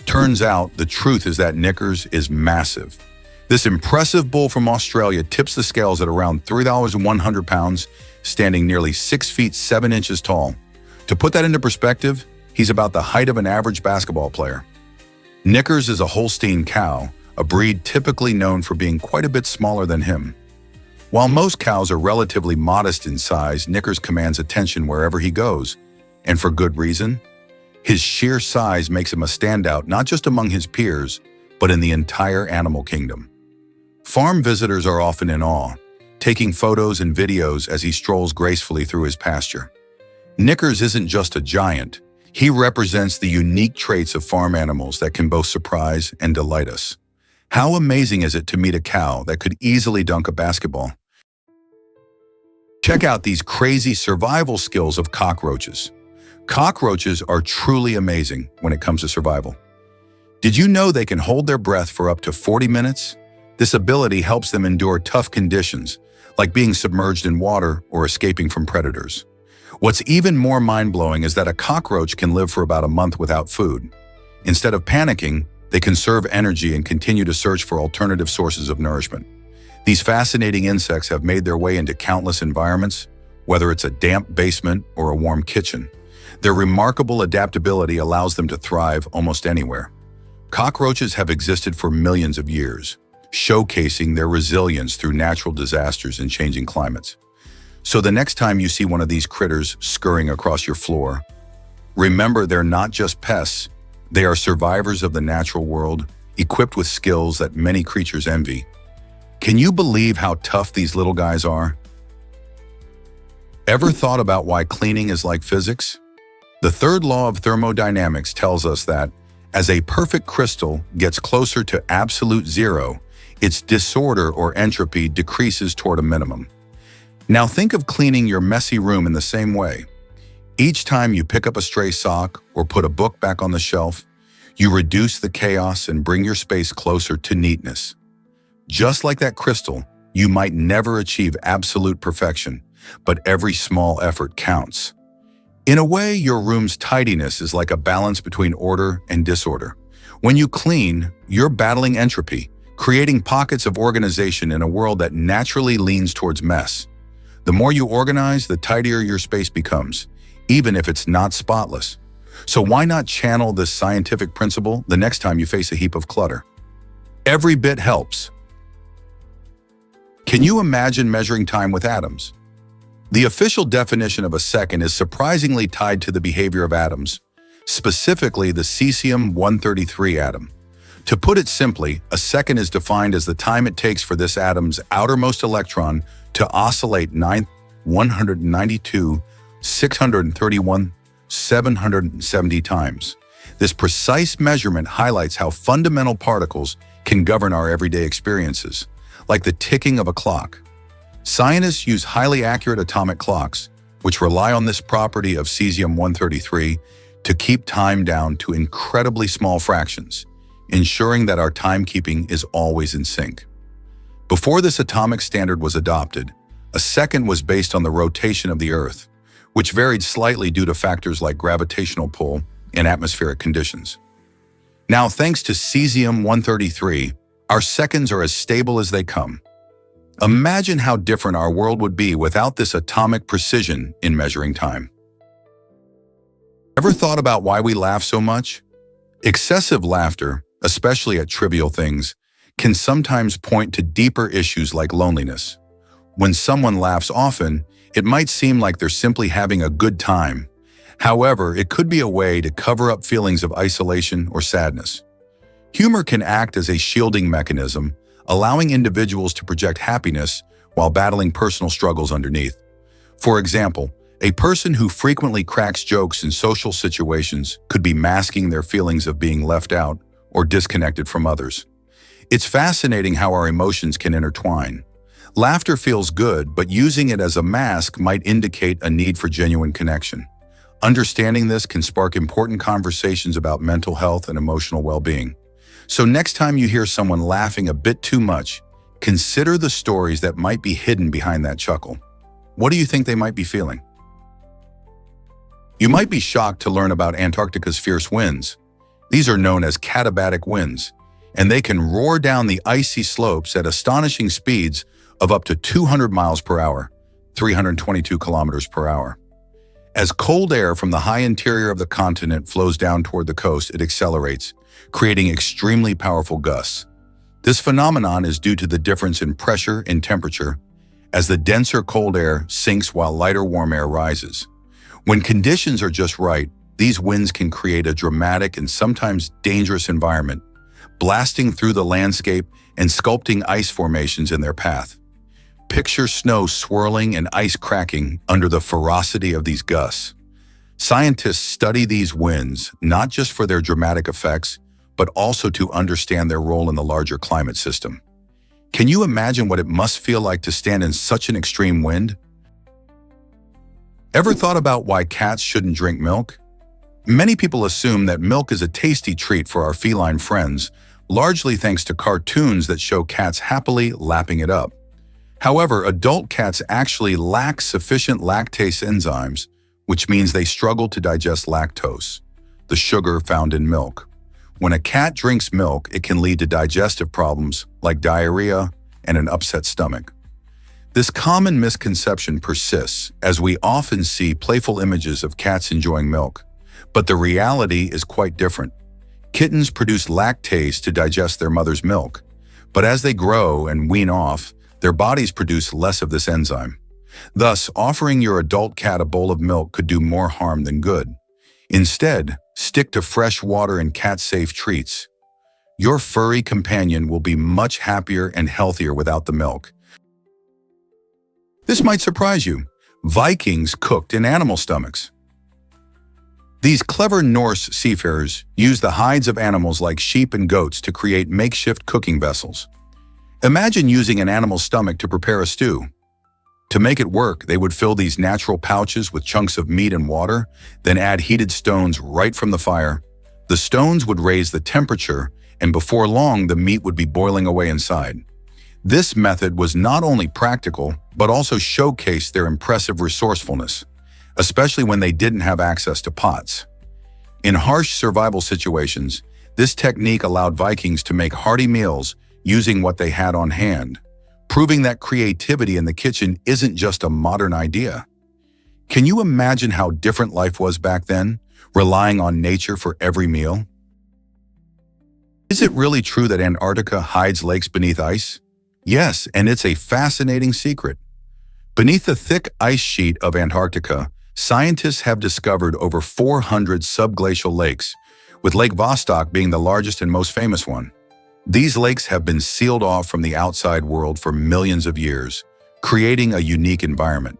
Turns out, the truth is that Knickers is massive. This impressive bull from Australia tips the scales at around 3,100 pounds, standing nearly 6 feet 7 inches tall. To put that into perspective, he's about the height of an average basketball player. Knickers is a Holstein cow, a breed typically known for being quite a bit smaller than him. While most cows are relatively modest in size, Knickers commands attention wherever he goes, and for good reason. His sheer size makes him a standout not just among his peers, but in the entire animal kingdom. Farm visitors are often in awe, taking photos and videos as he strolls gracefully through his pasture. Knickers isn't just a giant, he represents the unique traits of farm animals that can both surprise and delight us. How amazing is it to meet a cow that could easily dunk a basketball? Check out these crazy survival skills of cockroaches. Cockroaches are truly amazing when it comes to survival. Did you know they can hold their breath for up to 40 minutes? This ability helps them endure tough conditions, like being submerged in water or escaping from predators. What's even more mind-blowing is that a cockroach can live for about a month without food. Instead of panicking, they conserve energy and continue to search for alternative sources of nourishment. These fascinating insects have made their way into countless environments, whether it's a damp basement or a warm kitchen. Their remarkable adaptability allows them to thrive almost anywhere. Cockroaches have existed for millions of years, showcasing their resilience through natural disasters and changing climates. So the next time you see one of these critters scurrying across your floor, remember they're not just pests, they are survivors of the natural world, equipped with skills that many creatures envy. Can you believe how tough these little guys are? Ever thought about why cleaning is like physics? The third law of thermodynamics tells us that as a perfect crystal gets closer to absolute zero, its disorder or entropy decreases toward a minimum. Now think of cleaning your messy room in the same way. Each time you pick up a stray sock or put a book back on the shelf, you reduce the chaos and bring your space closer to neatness. Just like that crystal, you might never achieve absolute perfection, but every small effort counts. In a way, your room's tidiness is like a balance between order and disorder. When you clean, you're battling entropy, creating pockets of organization in a world that naturally leans towards mess. The more you organize, the tidier your space becomes, even if it's not spotless. So why not channel this scientific principle the next time you face a heap of clutter? Every bit helps. Can you imagine measuring time with atoms? The official definition of a second is surprisingly tied to the behavior of atoms, specifically the cesium-133 atom. To put it simply, a second is defined as the time it takes for this atom's outermost electron to oscillate 192, 631, 770 times. This precise measurement highlights how fundamental particles can govern our everyday experiences, like the ticking of a clock. Scientists use highly accurate atomic clocks, which rely on this property of cesium-133 to keep time down to incredibly small fractions, ensuring that our timekeeping is always in sync. Before this atomic standard was adopted, a second was based on the rotation of the Earth, which varied slightly due to factors like gravitational pull and atmospheric conditions. Now, thanks to cesium-133, our seconds are as stable as they come. Imagine how different our world would be without this atomic precision in measuring time. Ever thought about why we laugh so much? Excessive laughter, especially at trivial things, can sometimes point to deeper issues like loneliness. When someone laughs often, it might seem like they're simply having a good time. However, it could be a way to cover up feelings of isolation or sadness. Humor can act as a shielding mechanism, allowing individuals to project happiness while battling personal struggles underneath. For example, a person who frequently cracks jokes in social situations could be masking their feelings of being left out or disconnected from others. It's fascinating how our emotions can intertwine. Laughter feels good, but using it as a mask might indicate a need for genuine connection. Understanding this can spark important conversations about mental health and emotional well-being. So next time you hear someone laughing a bit too much, consider the stories that might be hidden behind that chuckle. What do you think they might be feeling? You might be shocked to learn about Antarctica's fierce winds. These are known as katabatic winds, and they can roar down the icy slopes at astonishing speeds of up to 200 miles per hour, 322 kilometers per hour. As cold air from the high interior of the continent flows down toward the coast, it accelerates, creating extremely powerful gusts. This phenomenon is due to the difference in pressure and temperature, as the denser cold air sinks while lighter warm air rises. When conditions are just right, these winds can create a dramatic and sometimes dangerous environment, blasting through the landscape and sculpting ice formations in their path. Picture snow swirling and ice cracking under the ferocity of these gusts. Scientists study these winds not just for their dramatic effects, but also to understand their role in the larger climate system. Can you imagine what it must feel like to stand in such an extreme wind? Ever thought about why cats shouldn't drink milk? Many people assume that milk is a tasty treat for our feline friends, largely thanks to cartoons that show cats happily lapping it up. However, adult cats actually lack sufficient lactase enzymes, which means they struggle to digest lactose, the sugar found in milk. When a cat drinks milk, it can lead to digestive problems like diarrhea and an upset stomach. This common misconception persists as we often see playful images of cats enjoying milk, but the reality is quite different. Kittens produce lactase to digest their mother's milk, but as they grow and wean off, their bodies produce less of this enzyme. Thus, offering your adult cat a bowl of milk could do more harm than good. Instead, stick to fresh water and cat-safe treats. Your furry companion will be much happier and healthier without the milk. This might surprise you. Vikings cooked in animal stomachs. These clever Norse seafarers used the hides of animals like sheep and goats to create makeshift cooking vessels. Imagine using an animal's stomach to prepare a stew. To make it work, they would fill these natural pouches with chunks of meat and water, then add heated stones right from the fire. The stones would raise the temperature, and before long, the meat would be boiling away inside. This method was not only practical, but also showcased their impressive resourcefulness, especially when they didn't have access to pots. In harsh survival situations, this technique allowed Vikings to make hearty meals using what they had on hand, proving that creativity in the kitchen isn't just a modern idea. Can you imagine how different life was back then, relying on nature for every meal? Is it really true that Antarctica hides lakes beneath ice? Yes, and it's a fascinating secret. Beneath the thick ice sheet of Antarctica, scientists have discovered over 400 subglacial lakes, with Lake Vostok being the largest and most famous one. These lakes have been sealed off from the outside world for millions of years, creating a unique environment.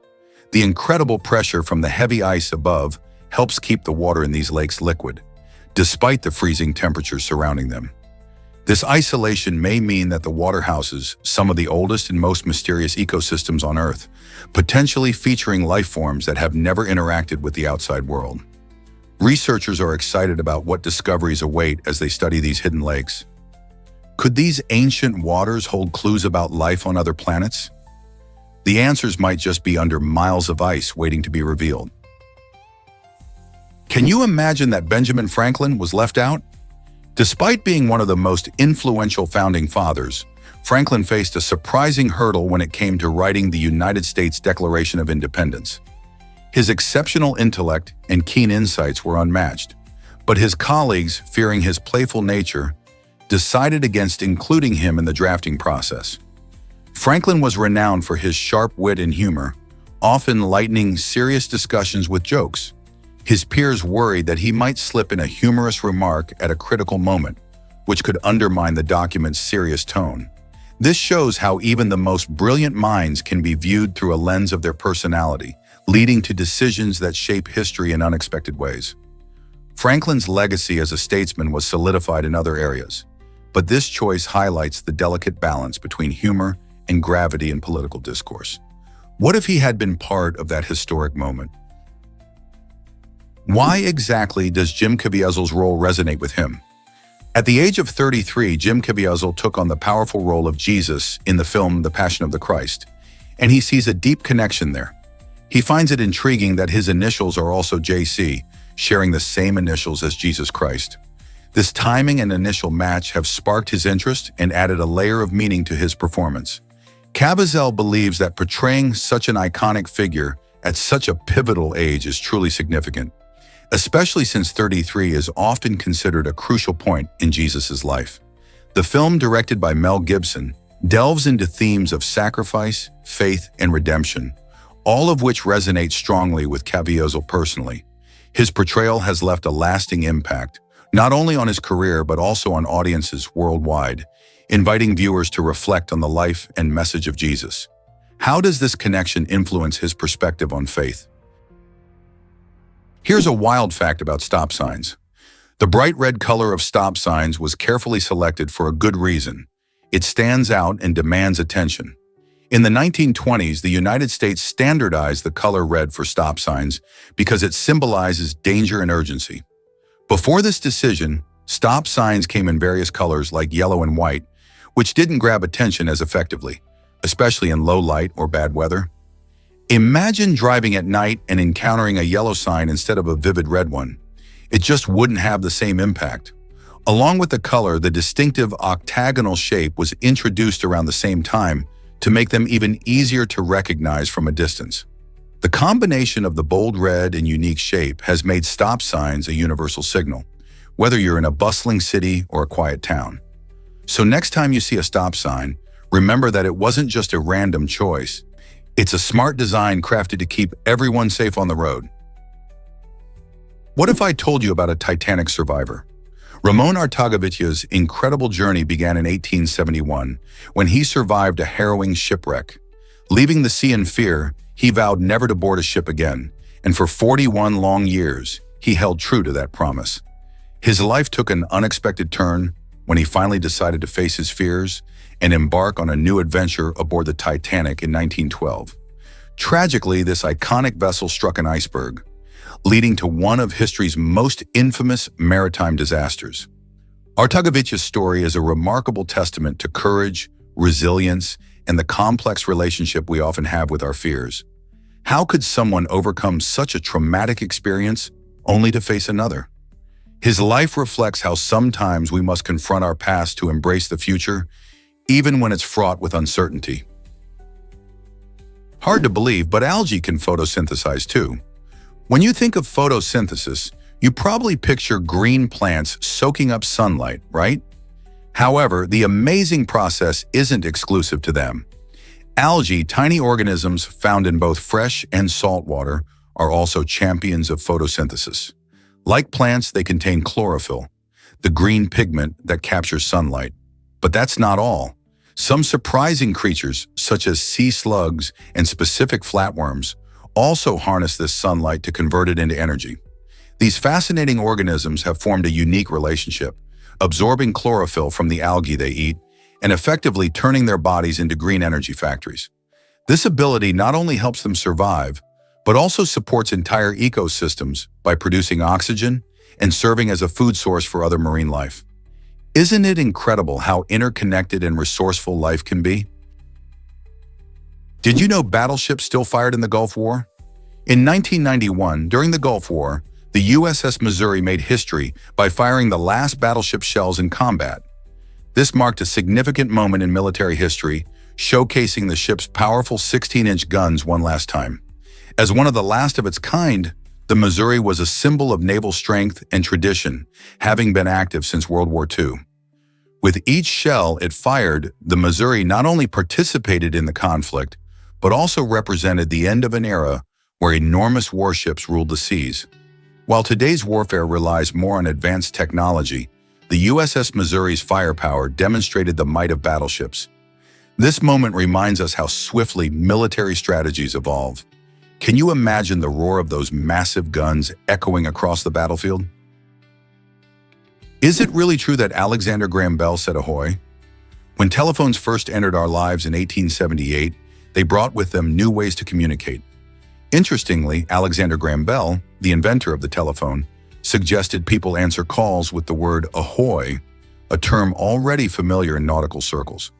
The incredible pressure from the heavy ice above helps keep the water in these lakes liquid, despite the freezing temperatures surrounding them. This isolation may mean that the water houses some of the oldest and most mysterious ecosystems on Earth, potentially featuring life forms that have never interacted with the outside world. Researchers are excited about what discoveries await as they study these hidden lakes. Could these ancient waters hold clues about life on other planets? The answers might just be under miles of ice waiting to be revealed. Can you imagine that Benjamin Franklin was left out? Despite being one of the most influential founding fathers, Franklin faced a surprising hurdle when it came to writing the United States Declaration of Independence. His exceptional intellect and keen insights were unmatched, but his colleagues, fearing his playful nature, decided against including him in the drafting process. Franklin was renowned for his sharp wit and humor, often lightening serious discussions with jokes. His peers worried that he might slip in a humorous remark at a critical moment, which could undermine the document's serious tone. This shows how even the most brilliant minds can be viewed through a lens of their personality, leading to decisions that shape history in unexpected ways. Franklin's legacy as a statesman was solidified in other areas, but this choice highlights the delicate balance between humor and gravity in political discourse. What if he had been part of that historic moment? Why exactly does Jim Caviezel's role resonate with him? At the age of 33, Jim Caviezel took on the powerful role of Jesus in the film The Passion of the Christ, and he sees a deep connection there. He finds it intriguing that his initials are also JC, sharing the same initials as Jesus Christ. This timing and initial match have sparked his interest and added a layer of meaning to his performance. Caviezel believes that portraying such an iconic figure at such a pivotal age is truly significant, especially since 33 is often considered a crucial point in Jesus' life. The film, directed by Mel Gibson, delves into themes of sacrifice, faith, and redemption, all of which resonate strongly with Caviezel personally. His portrayal has left a lasting impact, not only on his career but also on audiences worldwide, inviting viewers to reflect on the life and message of Jesus. How does this connection influence his perspective on faith? Here's a wild fact about stop signs. The bright red color of stop signs was carefully selected for a good reason. It stands out and demands attention. In the 1920s, the United States standardized the color red for stop signs because it symbolizes danger and urgency. Before this decision, stop signs came in various colors like yellow and white, which didn't grab attention as effectively, especially in low light or bad weather. Imagine driving at night and encountering a yellow sign instead of a vivid red one. It just wouldn't have the same impact. Along with the color, the distinctive octagonal shape was introduced around the same time to make them even easier to recognize from a distance. The combination of the bold red and unique shape has made stop signs a universal signal, whether you're in a bustling city or a quiet town. So next time you see a stop sign, remember that it wasn't just a random choice. It's a smart design crafted to keep everyone safe on the road. What if I told you about a Titanic survivor? Ramon Artagavicia's incredible journey began in 1871 when he survived a harrowing shipwreck. Leaving the sea in fear, he vowed never to board a ship again, and for 41 long years, he held true to that promise. His life took an unexpected turn when he finally decided to face his fears and embark on a new adventure aboard the Titanic in 1912. Tragically, this iconic vessel struck an iceberg, leading to one of history's most infamous maritime disasters. Artagavicia's story is a remarkable testament to courage, resilience, and the complex relationship we often have with our fears. How could someone overcome such a traumatic experience only to face another? His life reflects how sometimes we must confront our past to embrace the future, even when it's fraught with uncertainty. Hard to believe, but algae can photosynthesize too. When you think of photosynthesis, you probably picture green plants soaking up sunlight, right? However, the amazing process isn't exclusive to them. Algae, tiny organisms found in both fresh and salt water, are also champions of photosynthesis. Like plants, they contain chlorophyll, the green pigment that captures sunlight. But that's not all. Some surprising creatures, such as sea slugs and specific flatworms, also harness this sunlight to convert it into energy. These fascinating organisms have formed a unique relationship, absorbing chlorophyll from the algae they eat and effectively turning their bodies into green energy factories. This ability not only helps them survive, but also supports entire ecosystems by producing oxygen and serving as a food source for other marine life. Isn't it incredible how interconnected and resourceful life can be? Did you know battleships still fired in the Gulf War? In 1991, during the Gulf War, the USS Missouri made history by firing the last battleship shells in combat. This marked a significant moment in military history, showcasing the ship's powerful 16-inch guns one last time. As one of the last of its kind, the Missouri was a symbol of naval strength and tradition, having been active since World War II. With each shell it fired, the Missouri not only participated in the conflict, but also represented the end of an era where enormous warships ruled the seas. While today's warfare relies more on advanced technology, the USS Missouri's firepower demonstrated the might of battleships. This moment reminds us how swiftly military strategies evolve. Can you imagine the roar of those massive guns echoing across the battlefield? Is it really true that Alexander Graham Bell said ahoy? When telephones first entered our lives in 1878, they brought with them new ways to communicate. Interestingly, Alexander Graham Bell, the inventor of the telephone, suggested people answer calls with the word ahoy, a term already familiar in nautical circles.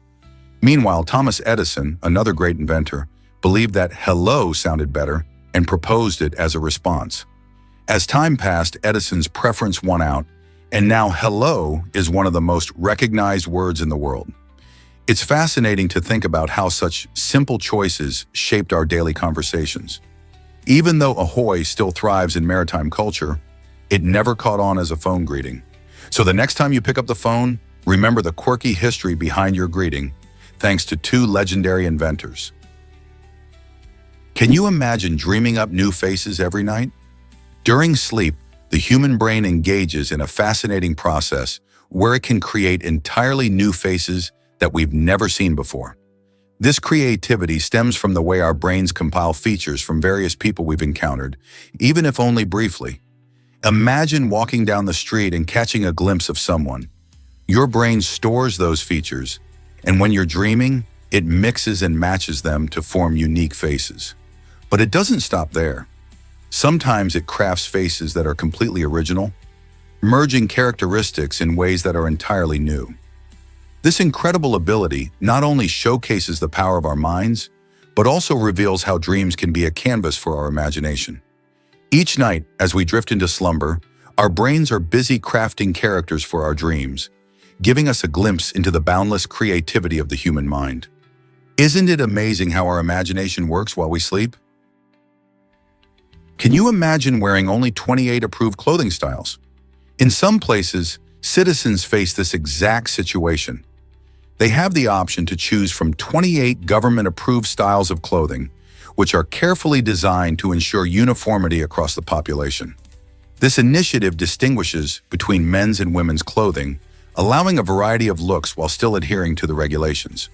Meanwhile, Thomas Edison, another great inventor, believed that hello sounded better and proposed it as a response. As time passed, Edison's preference won out, and now hello is one of the most recognized words in the world. It's fascinating to think about how such simple choices shaped our daily conversations. Even though ahoy still thrives in maritime culture, it never caught on as a phone greeting. So the next time you pick up the phone, remember the quirky history behind your greeting, thanks to two legendary inventors. Can you imagine dreaming up new faces every night? During sleep, the human brain engages in a fascinating process where it can create entirely new faces that we've never seen before. This creativity stems from the way our brains compile features from various people we've encountered, even if only briefly. Imagine walking down the street and catching a glimpse of someone. Your brain stores those features, and when you're dreaming, it mixes and matches them to form unique faces. But it doesn't stop there. Sometimes it crafts faces that are completely original. merging characteristics in ways that are entirely new. This incredible ability not only showcases the power of our minds, but also reveals how dreams can be a canvas for our imagination. Each night, as we drift into slumber, our brains are busy crafting characters for our dreams, giving us a glimpse into the boundless creativity of the human mind. Isn't it amazing how our imagination works while we sleep? Can you imagine wearing only 28 approved clothing styles? In some places, citizens face this exact situation. They have the option to choose from 28 government-approved styles of clothing, which are carefully designed to ensure uniformity across the population. This initiative distinguishes between men's and women's clothing, allowing a variety of looks while still adhering to the regulations.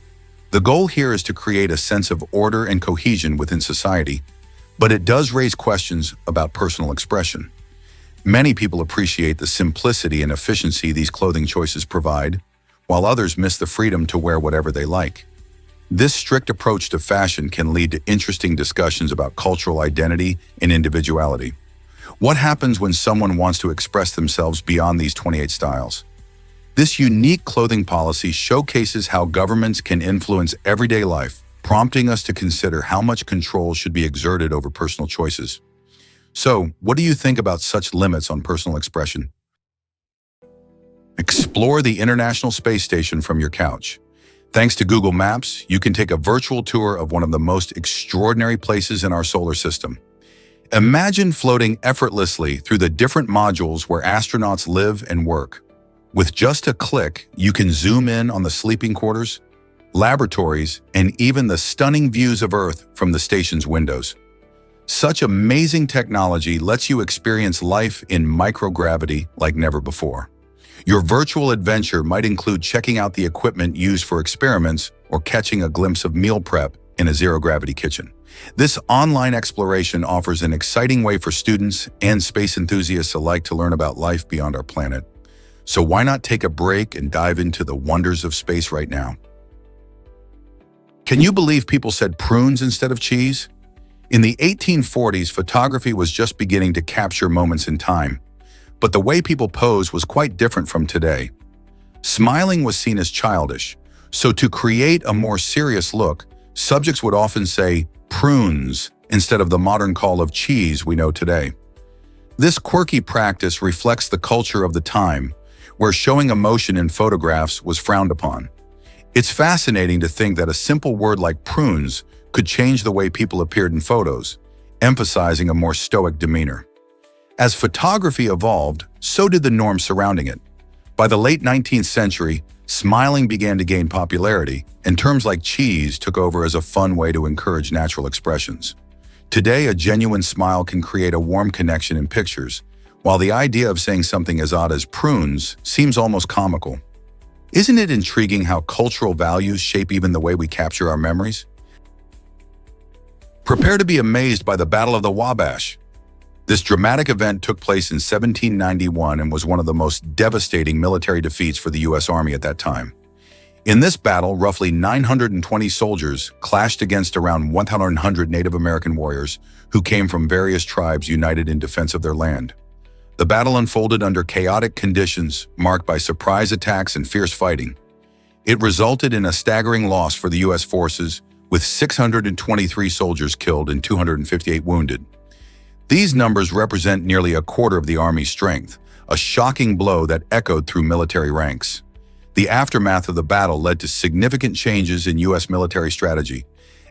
The goal here is to create a sense of order and cohesion within society, but it does raise questions about personal expression. Many people appreciate the simplicity and efficiency these clothing choices provide, while others miss the freedom to wear whatever they like. This strict approach to fashion can lead to interesting discussions about cultural identity and individuality. What happens when someone wants to express themselves beyond these 28 styles? This unique clothing policy showcases how governments can influence everyday life, prompting us to consider how much control should be exerted over personal choices. So, what do you think about such limits on personal expression? Explore the International Space Station from your couch. Thanks to Google Maps, you can take a virtual tour of one of the most extraordinary places in our solar system. Imagine floating effortlessly through the different modules where astronauts live and work. With just a click, you can zoom in on the sleeping quarters, laboratories, and even the stunning views of Earth from the station's windows. Such amazing technology lets you experience life in microgravity like never before. Your virtual adventure might include checking out the equipment used for experiments or catching a glimpse of meal prep in a zero-gravity kitchen. This online exploration offers an exciting way for students and space enthusiasts alike to learn about life beyond our planet. So why not take a break and dive into the wonders of space right now? Can you believe people said prunes instead of cheese? In the 1840s, photography was just beginning to capture moments in time. But the way people posed was quite different from today. Smiling was seen as childish, so to create a more serious look, subjects would often say prunes instead of the modern call of cheese we know today. This quirky practice reflects the culture of the time, where showing emotion in photographs was frowned upon. It's fascinating to think that a simple word like prunes could change the way people appeared in photos, emphasizing a more stoic demeanor. As photography evolved, so did the norms surrounding it. By the late 19th century, smiling began to gain popularity, and terms like cheese took over as a fun way to encourage natural expressions. Today, a genuine smile can create a warm connection in pictures, while the idea of saying something as odd as prunes seems almost comical. Isn't it intriguing how cultural values shape even the way we capture our memories? Prepare to be amazed by the Battle of the Wabash. This dramatic event took place in 1791 and was one of the most devastating military defeats for the U.S. Army at that time. In this battle, roughly 920 soldiers clashed against around 100 Native American warriors who came from various tribes united in defense of their land. The battle unfolded under chaotic conditions marked by surprise attacks and fierce fighting. It resulted in a staggering loss for the U.S. forces, with 623 soldiers killed and 258 wounded. These numbers represent nearly a quarter of the Army's strength, a shocking blow that echoed through military ranks. The aftermath of the battle led to significant changes in U.S. military strategy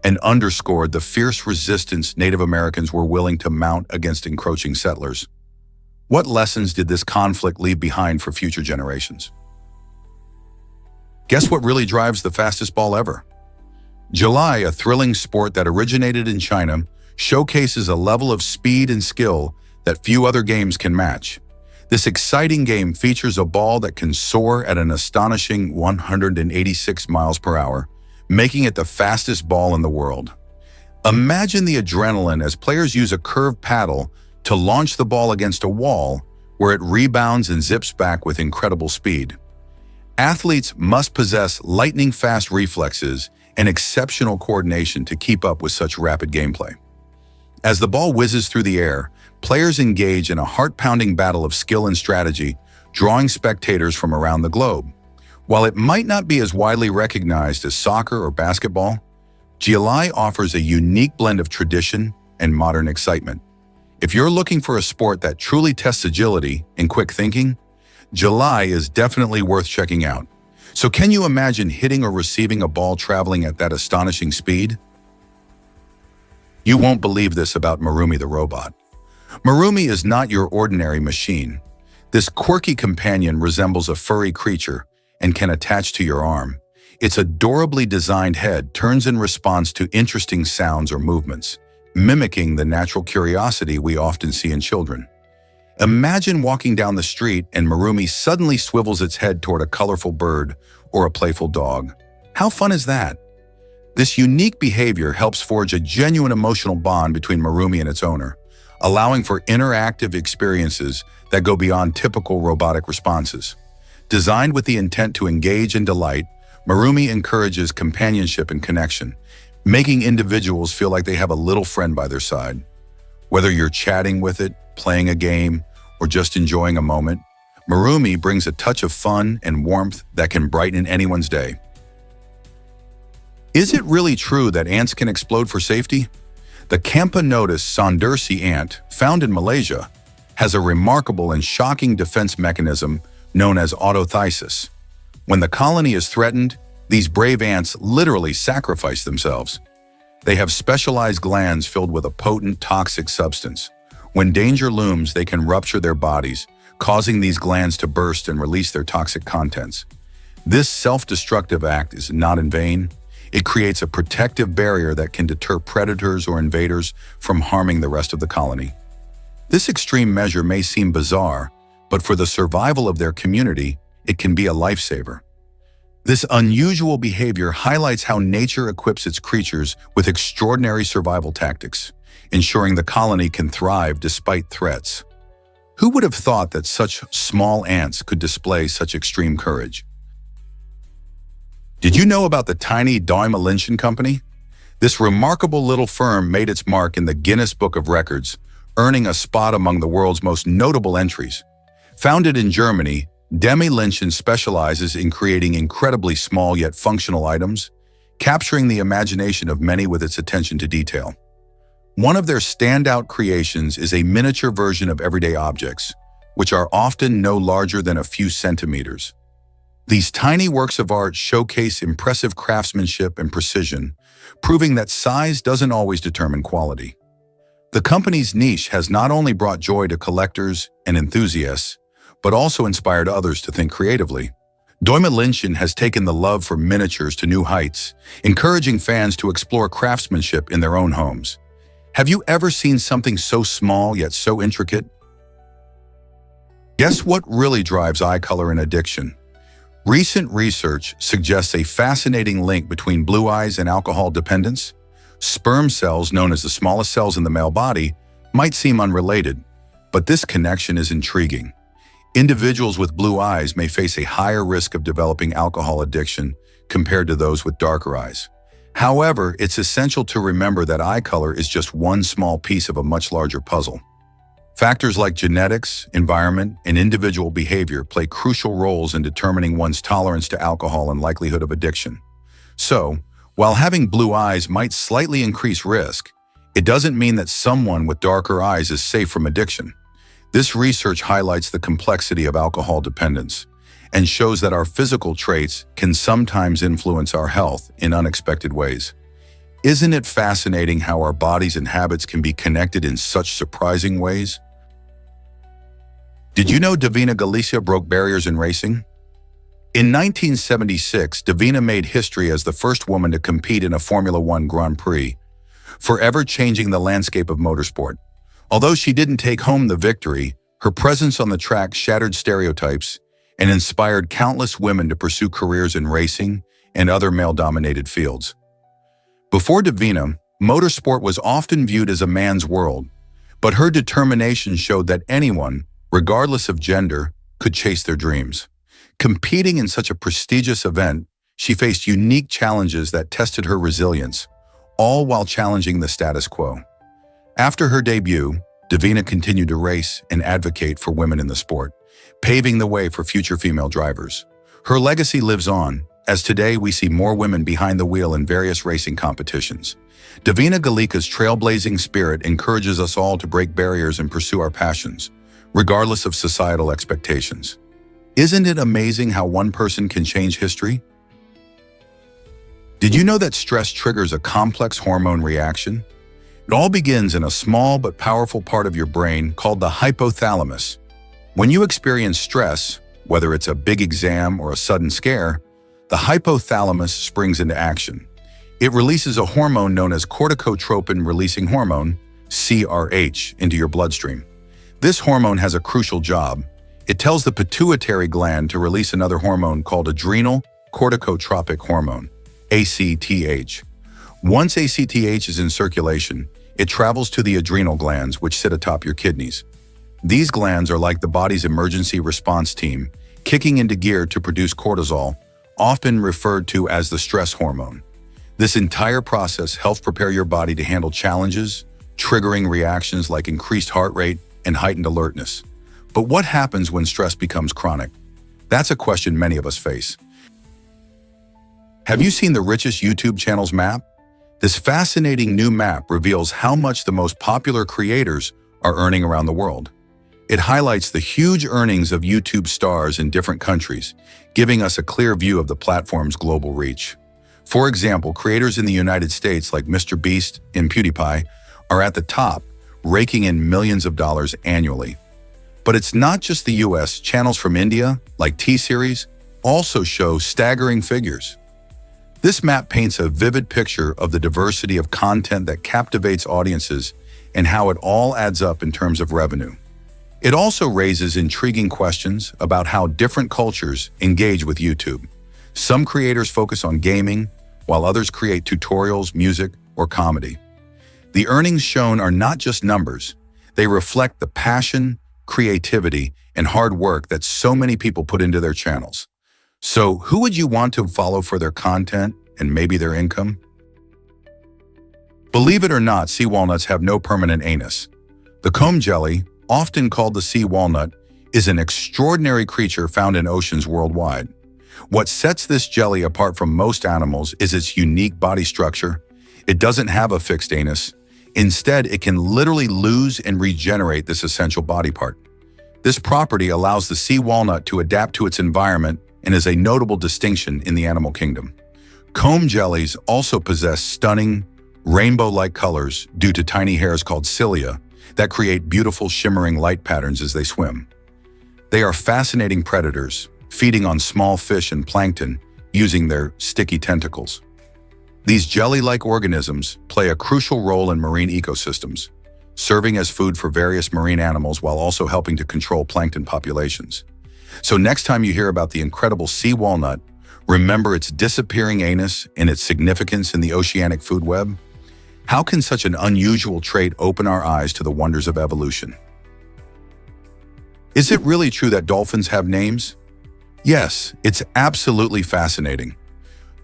and underscored the fierce resistance Native Americans were willing to mount against encroaching settlers. What lessons did this conflict leave behind for future generations? Guess what really drives the fastest ball ever? July, a thrilling sport that originated in China, showcases a level of speed and skill that few other games can match. This exciting game features a ball that can soar at an astonishing 186 miles per hour, making it the fastest ball in the world. Imagine the adrenaline as players use a curved paddle to launch the ball against a wall where it rebounds and zips back with incredible speed. Athletes must possess lightning-fast reflexes and exceptional coordination to keep up with such rapid gameplay. As the ball whizzes through the air, players engage in a heart-pounding battle of skill and strategy, drawing spectators from around the globe. While it might not be as widely recognized as soccer or basketball, GLI offers a unique blend of tradition and modern excitement. If you're looking for a sport that truly tests agility and quick thinking, GLI is definitely worth checking out. So can you imagine hitting or receiving a ball traveling at that astonishing speed? You won't believe this about Marumi the robot. Marumi is not your ordinary machine. This quirky companion resembles a furry creature and can attach to your arm. Its adorably designed head turns in response to interesting sounds or movements, mimicking the natural curiosity we often see in children. Imagine walking down the street and Marumi suddenly swivels its head toward a colorful bird or a playful dog. How fun is that? This unique behavior helps forge a genuine emotional bond between Marumi and its owner, allowing for interactive experiences that go beyond typical robotic responses. Designed with the intent to engage and delight, Marumi encourages companionship and connection, making individuals feel like they have a little friend by their side. Whether you're chatting with it, playing a game, or just enjoying a moment, Marumi brings a touch of fun and warmth that can brighten anyone's day. Is it really true that ants can explode for safety? The Camponotus saunders ant, found in Malaysia, has a remarkable and shocking defense mechanism known as autothysis. When the colony is threatened, these brave ants literally sacrifice themselves. They have specialized glands filled with a potent toxic substance. When danger looms, they can rupture their bodies, causing these glands to burst and release their toxic contents. This self-destructive act is not in vain. It creates a protective barrier that can deter predators or invaders from harming the rest of the colony. This extreme measure may seem bizarre, but for the survival of their community, it can be a lifesaver. This unusual behavior highlights how nature equips its creatures with extraordinary survival tactics, ensuring the colony can thrive despite threats. Who would have thought that such small ants could display such extreme courage? Did you know about the tiny Däumelinchen company? This remarkable little firm made its mark in the Guinness Book of Records, earning a spot among the world's most notable entries. Founded in Germany, Däumelinchen specializes in creating incredibly small yet functional items, capturing the imagination of many with its attention to detail. One of their standout creations is a miniature version of everyday objects, which are often no larger than a few centimeters. These tiny works of art showcase impressive craftsmanship and precision, proving that size doesn't always determine quality. The company's niche has not only brought joy to collectors and enthusiasts, but also inspired others to think creatively. Däumelinchen has taken the love for miniatures to new heights, encouraging fans to explore craftsmanship in their own homes. Have you ever seen something so small yet so intricate? Guess what really drives eye color and addiction? Recent research suggests a fascinating link between blue eyes and alcohol dependence. Sperm cells, known as the smallest cells in the male body, might seem unrelated, but this connection is intriguing. Individuals with blue eyes may face a higher risk of developing alcohol addiction compared to those with darker eyes. However, it's essential to remember that eye color is just one small piece of a much larger puzzle. Factors like genetics, environment, and individual behavior play crucial roles in determining one's tolerance to alcohol and likelihood of addiction. So, while having blue eyes might slightly increase risk, it doesn't mean that someone with darker eyes is safe from addiction. This research highlights the complexity of alcohol dependence and shows that our physical traits can sometimes influence our health in unexpected ways. Isn't it fascinating how our bodies and habits can be connected in such surprising ways? Did you know Davina Galicia broke barriers in racing? In 1976, Davina made history as the first woman to compete in a Formula One Grand Prix, forever changing the landscape of motorsport. Although she didn't take home the victory, her presence on the track shattered stereotypes and inspired countless women to pursue careers in racing and other male-dominated fields. Before Davina, motorsport was often viewed as a man's world, but her determination showed that anyone, regardless of gender, could chase their dreams. Competing in such a prestigious event, she faced unique challenges that tested her resilience, all while challenging the status quo. After her debut, Davina continued to race and advocate for women in the sport, paving the way for future female drivers. Her legacy lives on, as today we see more women behind the wheel in various racing competitions. Davina Galika's trailblazing spirit encourages us all to break barriers and pursue our passions, regardless of societal expectations. Isn't it amazing how one person can change history? Did you know that stress triggers a complex hormone reaction? It all begins in a small but powerful part of your brain called the hypothalamus. When you experience stress, whether it's a big exam or a sudden scare, the hypothalamus springs into action. It releases a hormone known as corticotropin-releasing hormone, CRH, into your bloodstream. This hormone has a crucial job. It tells the pituitary gland to release another hormone called adrenal corticotropic hormone, ACTH. Once ACTH is in circulation, it travels to the adrenal glands, which sit atop your kidneys. These glands are like the body's emergency response team, kicking into gear to produce cortisol, often referred to as the stress hormone. This entire process helps prepare your body to handle challenges, triggering reactions like increased heart rate and heightened alertness. But what happens when stress becomes chronic? That's a question many of us face. Have you seen the richest YouTube channels map? This fascinating new map reveals how much the most popular creators are earning around the world. It highlights the huge earnings of YouTube stars in different countries, giving us a clear view of the platform's global reach. For example, creators in the United States like Mr. Beast and PewDiePie are at the top, raking in millions of dollars annually. But it's not just the US. Channels from India, like T-Series, also show staggering figures. This map paints a vivid picture of the diversity of content that captivates audiences and how it all adds up in terms of revenue. It also raises intriguing questions about how different cultures engage with YouTube. Some creators focus on gaming, while others create tutorials, music, or comedy. The earnings shown are not just numbers. They reflect the passion, creativity, and hard work that so many people put into their channels. So, who would you want to follow for their content and maybe their income? Believe it or not, sea walnuts have no permanent anus. The comb jelly, often called the sea walnut, is an extraordinary creature found in oceans worldwide. What sets this jelly apart from most animals is its unique body structure. It doesn't have a fixed anus. Instead, it can literally lose and regenerate this essential body part. This property allows the sea walnut to adapt to its environment and is a notable distinction in the animal kingdom. Comb jellies also possess stunning, rainbow-like colors due to tiny hairs called cilia that create beautiful shimmering light patterns as they swim. They are fascinating predators, feeding on small fish and plankton using their sticky tentacles. These jelly-like organisms play a crucial role in marine ecosystems, serving as food for various marine animals while also helping to control plankton populations. So next time you hear about the incredible sea walnut, remember its disappearing anus and its significance in the oceanic food web. How can such an unusual trait open our eyes to the wonders of evolution? Is it really true that dolphins have names? Yes, it's absolutely fascinating.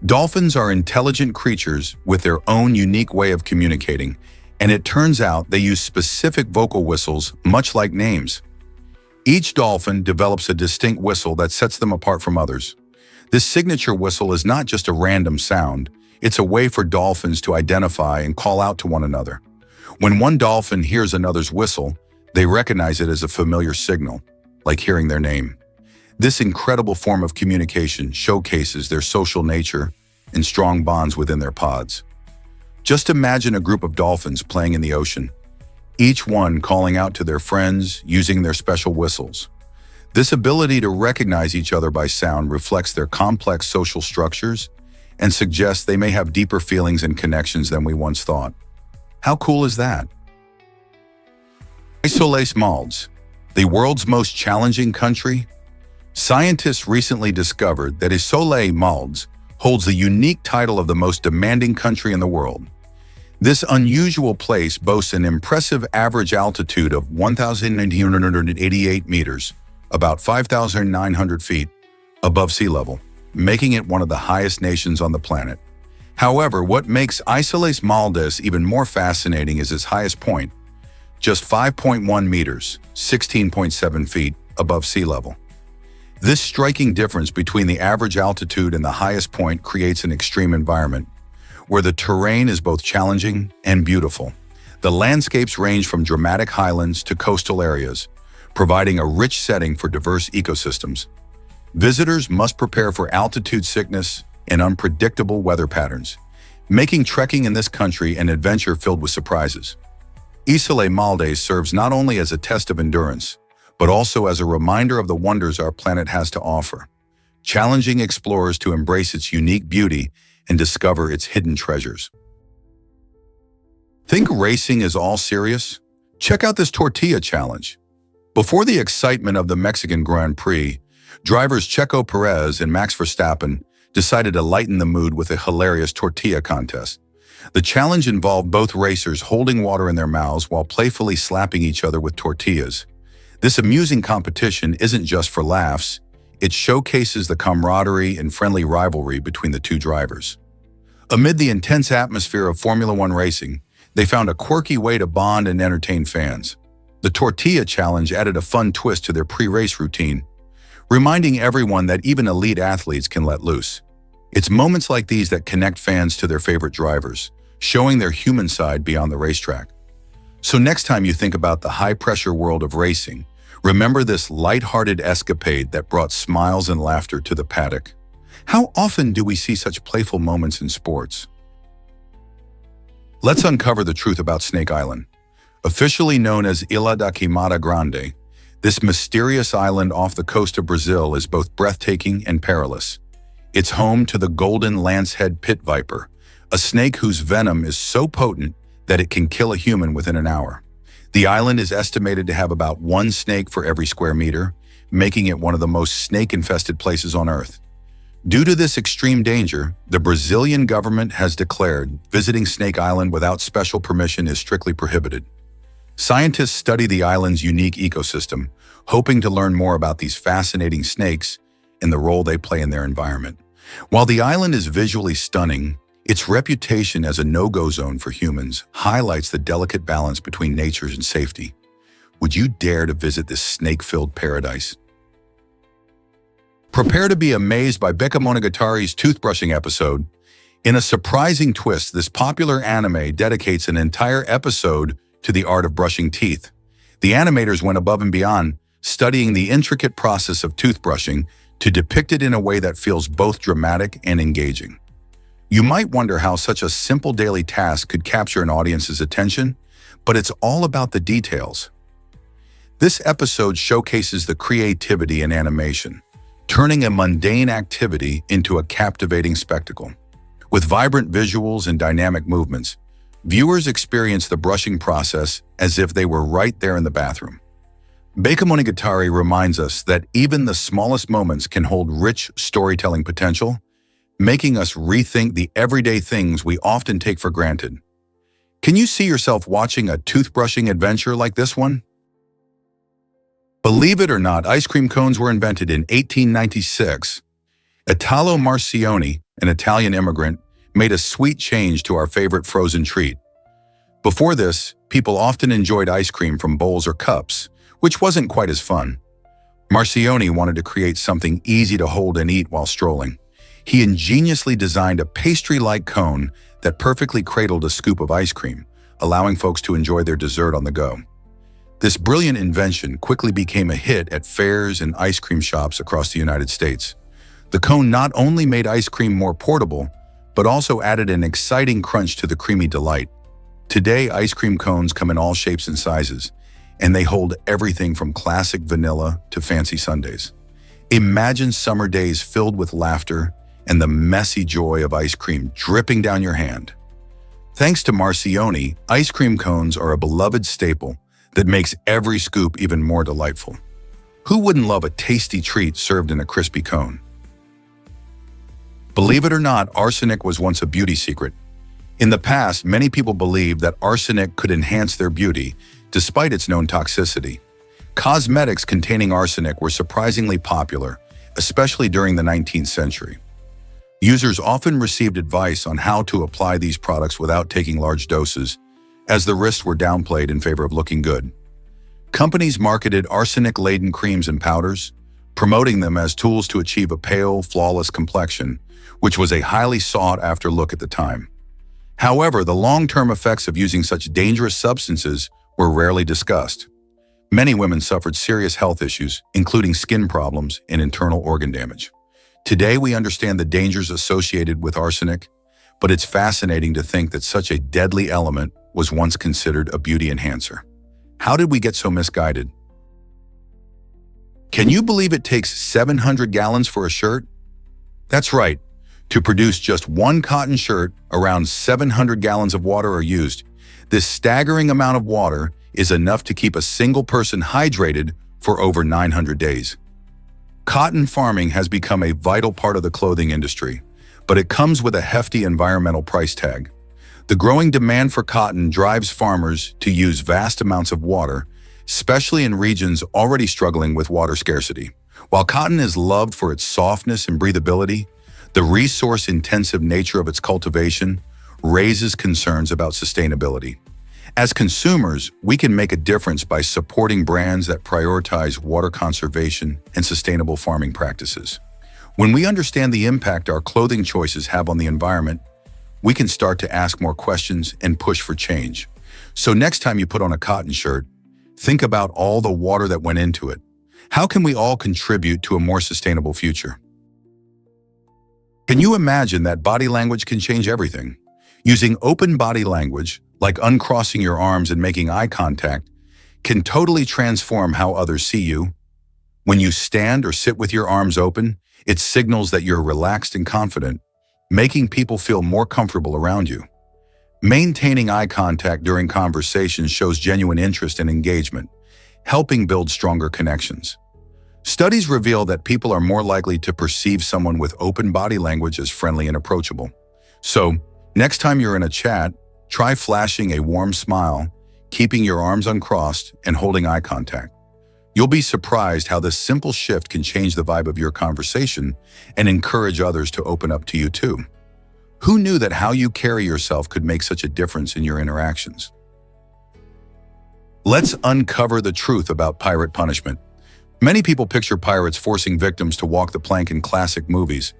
Dolphins are intelligent creatures with their own unique way of communicating, and it turns out they use specific vocal whistles, much like names. Each dolphin develops a distinct whistle that sets them apart from others. This signature whistle is not just a random sound. It's a way for dolphins to identify and call out to one another. When one dolphin hears another's whistle, they recognize it as a familiar signal, like hearing their name. This incredible form of communication showcases their social nature and strong bonds within their pods. Just imagine a group of dolphins playing in the ocean, each one calling out to their friends using their special whistles. This ability to recognize each other by sound reflects their complex social structures and suggests they may have deeper feelings and connections than we once thought. How cool is that? Isolées Maldives, the world's most challenging country? Scientists recently discovered that Isolées Maldives holds the unique title of the most demanding country in the world. This unusual place boasts an impressive average altitude of 1,988 meters, about 5,900 feet, above sea level, making it one of the highest nations on the planet. However, what makes Isolées Maldives even more fascinating is its highest point, just 5.1 meters, 16.7 feet, above sea level. This striking difference between the average altitude and the highest point creates an extreme environment, where the terrain is both challenging and beautiful. The landscapes range from dramatic highlands to coastal areas, providing a rich setting for diverse ecosystems. Visitors must prepare for altitude sickness and unpredictable weather patterns, making trekking in this country an adventure filled with surprises. Isla Maldes serves not only as a test of endurance, but also as a reminder of the wonders our planet has to offer, challenging explorers to embrace its unique beauty and discover its hidden treasures. Think racing is all serious? Check out this tortilla challenge. Before the excitement of the Mexican Grand Prix, drivers Checo Perez and Max Verstappen decided to lighten the mood with a hilarious tortilla contest. The challenge involved both racers holding water in their mouths while playfully slapping each other with tortillas. This amusing competition isn't just for laughs, it showcases the camaraderie and friendly rivalry between the two drivers. Amid the intense atmosphere of Formula One racing, they found a quirky way to bond and entertain fans. The tortilla challenge added a fun twist to their pre-race routine, reminding everyone that even elite athletes can let loose. It's moments like these that connect fans to their favorite drivers, showing their human side beyond the racetrack. So next time you think about the high-pressure world of racing, remember this light-hearted escapade that brought smiles and laughter to the paddock. How often do we see such playful moments in sports? Let's uncover the truth about Snake Island. Officially known as Ilha da Queimada Grande, this mysterious island off the coast of Brazil is both breathtaking and perilous. It's home to the golden lancehead pit viper, a snake whose venom is so potent that it can kill a human within an hour. The island is estimated to have about one snake for every square meter, making it one of the most snake-infested places on Earth. Due to this extreme danger, the Brazilian government has declared visiting Snake Island without special permission is strictly prohibited. Scientists study the island's unique ecosystem, hoping to learn more about these fascinating snakes and the role they play in their environment. While the island is visually stunning, its reputation as a no-go zone for humans highlights the delicate balance between nature and safety. Would you dare to visit this snake-filled paradise? Prepare to be amazed by Becca Monogatari's toothbrushing episode. In a surprising twist, this popular anime dedicates an entire episode to the art of brushing teeth. The animators went above and beyond, studying the intricate process of toothbrushing to depict it in a way that feels both dramatic and engaging. You might wonder how such a simple daily task could capture an audience's attention, but it's all about the details. This episode showcases the creativity in animation, turning a mundane activity into a captivating spectacle. With vibrant visuals and dynamic movements, viewers experience the brushing process as if they were right there in the bathroom. Becca Monogatari reminds us that even the smallest moments can hold rich storytelling potential, making us rethink the everyday things we often take for granted. Can you see yourself watching a toothbrushing adventure like this one? Believe it or not, ice cream cones were invented in 1896. Italo Marcioni, an Italian immigrant, made a sweet change to our favorite frozen treat. Before this, people often enjoyed ice cream from bowls or cups, which wasn't quite as fun. Marcioni wanted to create something easy to hold and eat while strolling. He ingeniously designed a pastry-like cone that perfectly cradled a scoop of ice cream, allowing folks to enjoy their dessert on the go. This brilliant invention quickly became a hit at fairs and ice cream shops across the United States. The cone not only made ice cream more portable, but also added an exciting crunch to the creamy delight. Today, ice cream cones come in all shapes and sizes, and they hold everything from classic vanilla to fancy sundaes. Imagine summer days filled with laughter and the messy joy of ice cream dripping down your hand. Thanks to Marcioni, ice cream cones are a beloved staple that makes every scoop even more delightful. Who wouldn't love a tasty treat served in a crispy cone? Believe it or not, arsenic was once a beauty secret. In the past, many people believed that arsenic could enhance their beauty, despite its known toxicity. Cosmetics containing arsenic were surprisingly popular, especially during the 19th century. Users often received advice on how to apply these products without taking large doses, as the risks were downplayed in favor of looking good. Companies marketed arsenic-laden creams and powders, promoting them as tools to achieve a pale, flawless complexion, which was a highly sought-after look at the time. However, the long-term effects of using such dangerous substances were rarely discussed. Many women suffered serious health issues, including skin problems and internal organ damage. Today, we understand the dangers associated with arsenic, but it's fascinating to think that such a deadly element was once considered a beauty enhancer. How did we get so misguided? Can you believe it takes 700 gallons for a shirt? That's right. To produce just one cotton shirt, around 700 gallons of water are used. This staggering amount of water is enough to keep a single person hydrated for over 900 days. Cotton farming has become a vital part of the clothing industry, but it comes with a hefty environmental price tag. The growing demand for cotton drives farmers to use vast amounts of water, especially in regions already struggling with water scarcity. While cotton is loved for its softness and breathability, the resource-intensive nature of its cultivation raises concerns about sustainability. As consumers, we can make a difference by supporting brands that prioritize water conservation and sustainable farming practices. When we understand the impact our clothing choices have on the environment, we can start to ask more questions and push for change. So next time you put on a cotton shirt, think about all the water that went into it. How can we all contribute to a more sustainable future? Can you imagine that body language can change everything? Using open body language, like uncrossing your arms and making eye contact, can totally transform how others see you. When you stand or sit with your arms open, it signals that you're relaxed and confident, making people feel more comfortable around you. Maintaining eye contact during conversations shows genuine interest and engagement, helping build stronger connections. Studies reveal that people are more likely to perceive someone with open body language as friendly and approachable. So, next time you're in a chat, try flashing a warm smile, keeping your arms uncrossed, and holding eye contact. You'll be surprised how this simple shift can change the vibe of your conversation and encourage others to open up to you too. Who knew that how you carry yourself could make such a difference in your interactions? Let's uncover the truth about pirate punishment. Many people picture pirates forcing victims to walk the plank in classic movies,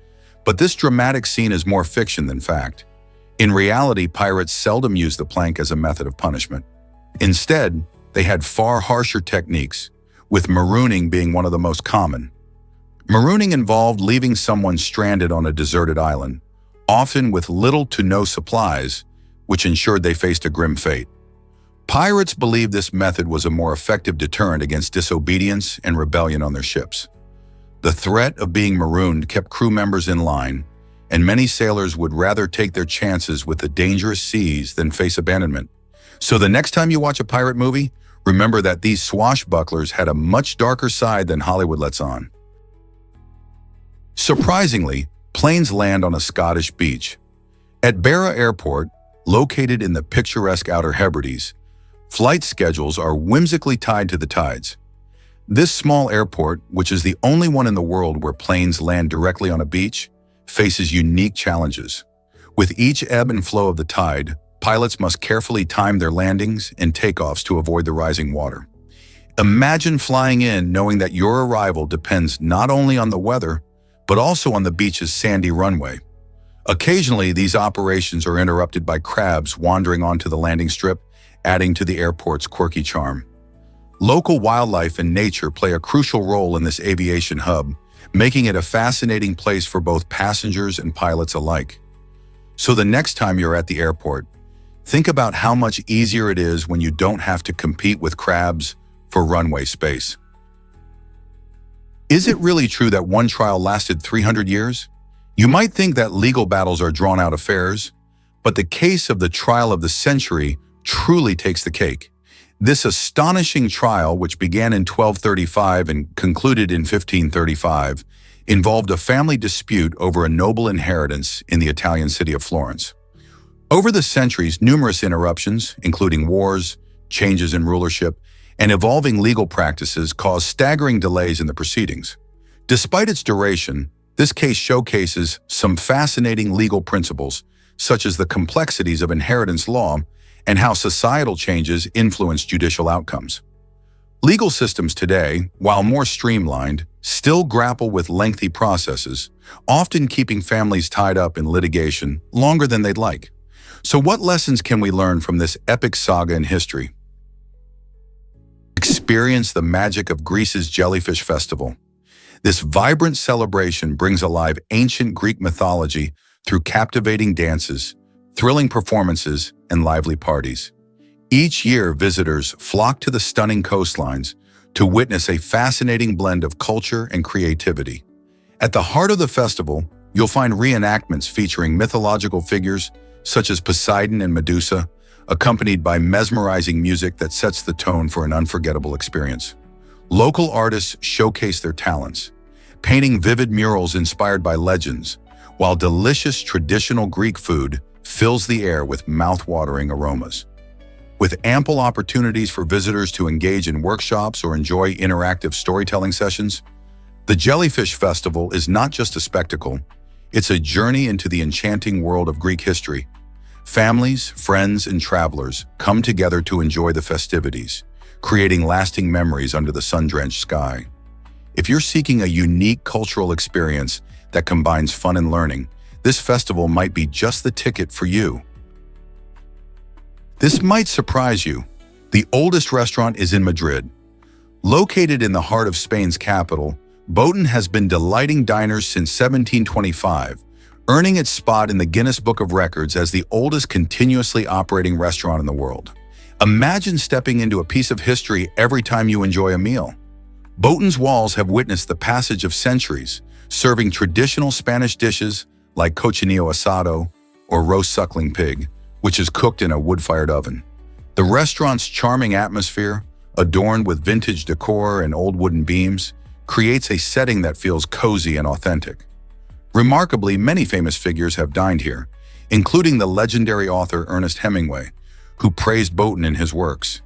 but this dramatic scene is more fiction than fact. In reality, pirates seldom use the plank as a method of punishment. Instead, they had far harsher techniques, with marooning being one of the most common. Marooning involved leaving someone stranded on a deserted island, often with little to no supplies, which ensured they faced a grim fate. Pirates believed this method was a more effective deterrent against disobedience and rebellion on their ships. The threat of being marooned kept crew members in line, and many sailors would rather take their chances with the dangerous seas than face abandonment. So the next time you watch a pirate movie, remember that these swashbucklers had a much darker side than Hollywood lets on. Surprisingly, planes land on a Scottish beach. At Barra Airport, located in the picturesque Outer Hebrides, flight schedules are whimsically tied to the tides. This small airport, which is the only one in the world where planes land directly on a beach, faces unique challenges. With each ebb and flow of the tide, pilots must carefully time their landings and takeoffs to avoid the rising water. Imagine flying in knowing that your arrival depends not only on the weather, but also on the beach's sandy runway. Occasionally, these operations are interrupted by crabs wandering onto the landing strip, adding to the airport's quirky charm. Local wildlife and nature play a crucial role in this aviation hub, making it a fascinating place for both passengers and pilots alike. So the next time you're at the airport, think about how much easier it is when you don't have to compete with crabs for runway space. Is it really true that one trial lasted 300 years? You might think that legal battles are drawn-out affairs, but the case of the trial of the century truly takes the cake. This astonishing trial, which began in 1235 and concluded in 1535, involved a family dispute over a noble inheritance in the Italian city of Florence. Over the centuries, numerous interruptions, including wars, changes in rulership, and evolving legal practices caused staggering delays in the proceedings. Despite its duration, this case showcases some fascinating legal principles, such as the complexities of inheritance law and how societal changes influence judicial outcomes. Legal systems today, while more streamlined, still grapple with lengthy processes, often keeping families tied up in litigation longer than they'd like. So what lessons can we learn from this epic saga in history? Experience the magic of Greece's Jellyfish Festival. This vibrant celebration brings alive ancient Greek mythology through captivating dances, thrilling performances, and lively parties. Each year, visitors flock to the stunning coastlines to witness a fascinating blend of culture and creativity. At the heart of the festival, you'll find reenactments featuring mythological figures such as Poseidon and Medusa, accompanied by mesmerizing music that sets the tone for an unforgettable experience. Local artists showcase their talents, painting vivid murals inspired by legends, while delicious traditional Greek food fills the air with mouth-watering aromas. With ample opportunities for visitors to engage in workshops or enjoy interactive storytelling sessions, the Jellyfish Festival is not just a spectacle, it's a journey into the enchanting world of Greek history. Families, friends, and travelers come together to enjoy the festivities, creating lasting memories under the sun-drenched sky. If you're seeking a unique cultural experience that combines fun and learning, this festival might be just the ticket for you. This might surprise you. The oldest restaurant is in Madrid. Located in the heart of Spain's capital, Botan has been delighting diners since 1725, earning its spot in the Guinness Book of Records as the oldest continuously operating restaurant in the world. Imagine stepping into a piece of history every time you enjoy a meal. Botan's walls have witnessed the passage of centuries, serving traditional Spanish dishes like cochinillo asado or roast suckling pig, which is cooked in a wood-fired oven. The restaurant's charming atmosphere, adorned with vintage decor and old wooden beams, creates a setting that feels cozy and authentic. Remarkably, many famous figures have dined here, including the legendary author Ernest Hemingway, who praised Botan in his works.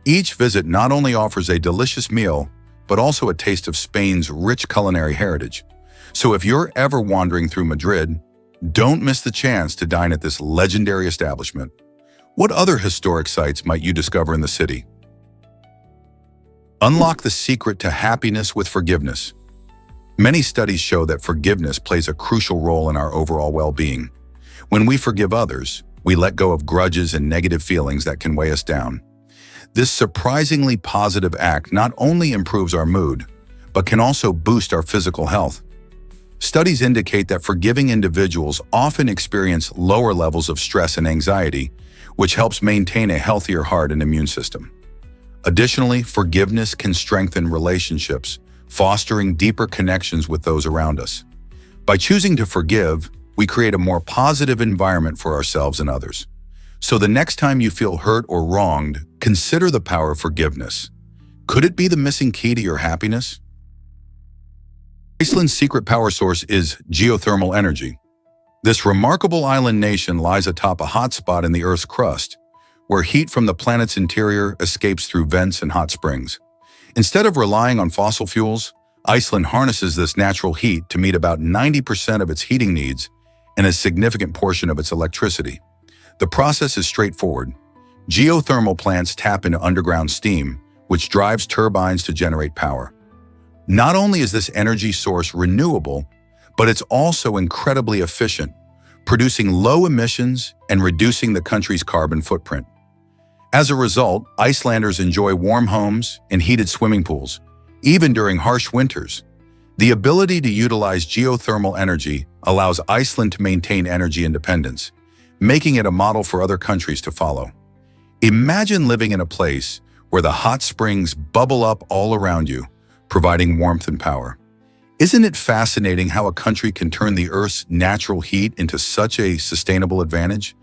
Each visit not only offers a delicious meal, but also a taste of Spain's rich culinary heritage. So if you're ever wandering through Madrid, don't miss the chance to dine at this legendary establishment. What other historic sites might you discover in the city? Unlock the secret to happiness with forgiveness. Many studies show that forgiveness plays a crucial role in our overall well-being. When we forgive others, we let go of grudges and negative feelings that can weigh us down. This surprisingly positive act not only improves our mood, but can also boost our physical health. Studies indicate that forgiving individuals often experience lower levels of stress and anxiety, which helps maintain a healthier heart and immune system. Additionally, forgiveness can strengthen relationships, fostering deeper connections with those around us. By choosing to forgive, we create a more positive environment for ourselves and others. So the next time you feel hurt or wronged, consider the power of forgiveness. Could it be the missing key to your happiness? Iceland's secret power source is geothermal energy. This remarkable island nation lies atop a hot spot in the Earth's crust, where heat from the planet's interior escapes through vents and hot springs. Instead of relying on fossil fuels, Iceland harnesses this natural heat to meet about 90% of its heating needs and a significant portion of its electricity. The process is straightforward. Geothermal plants tap into underground steam, which drives turbines to generate power. Not only is this energy source renewable, but it's also incredibly efficient, producing low emissions and reducing the country's carbon footprint. As a result, Icelanders enjoy warm homes and heated swimming pools, even during harsh winters. The ability to utilize geothermal energy allows Iceland to maintain energy independence, making it a model for other countries to follow. Imagine living in a place where the hot springs bubble up all around you, providing warmth and power. Isn't it fascinating how a country can turn the Earth's natural heat into such a sustainable advantage?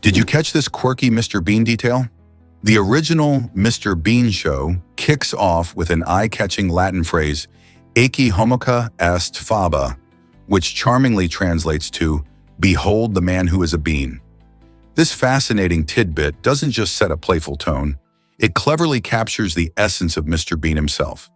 Did you catch this quirky Mr. Bean detail? The original Mr. Bean show kicks off with an eye-catching Latin phrase, "Ecce homica est faba," which charmingly translates to, "Behold the man who is a bean." This fascinating tidbit doesn't just set a playful tone, it cleverly captures the essence of Mr. Bean himself.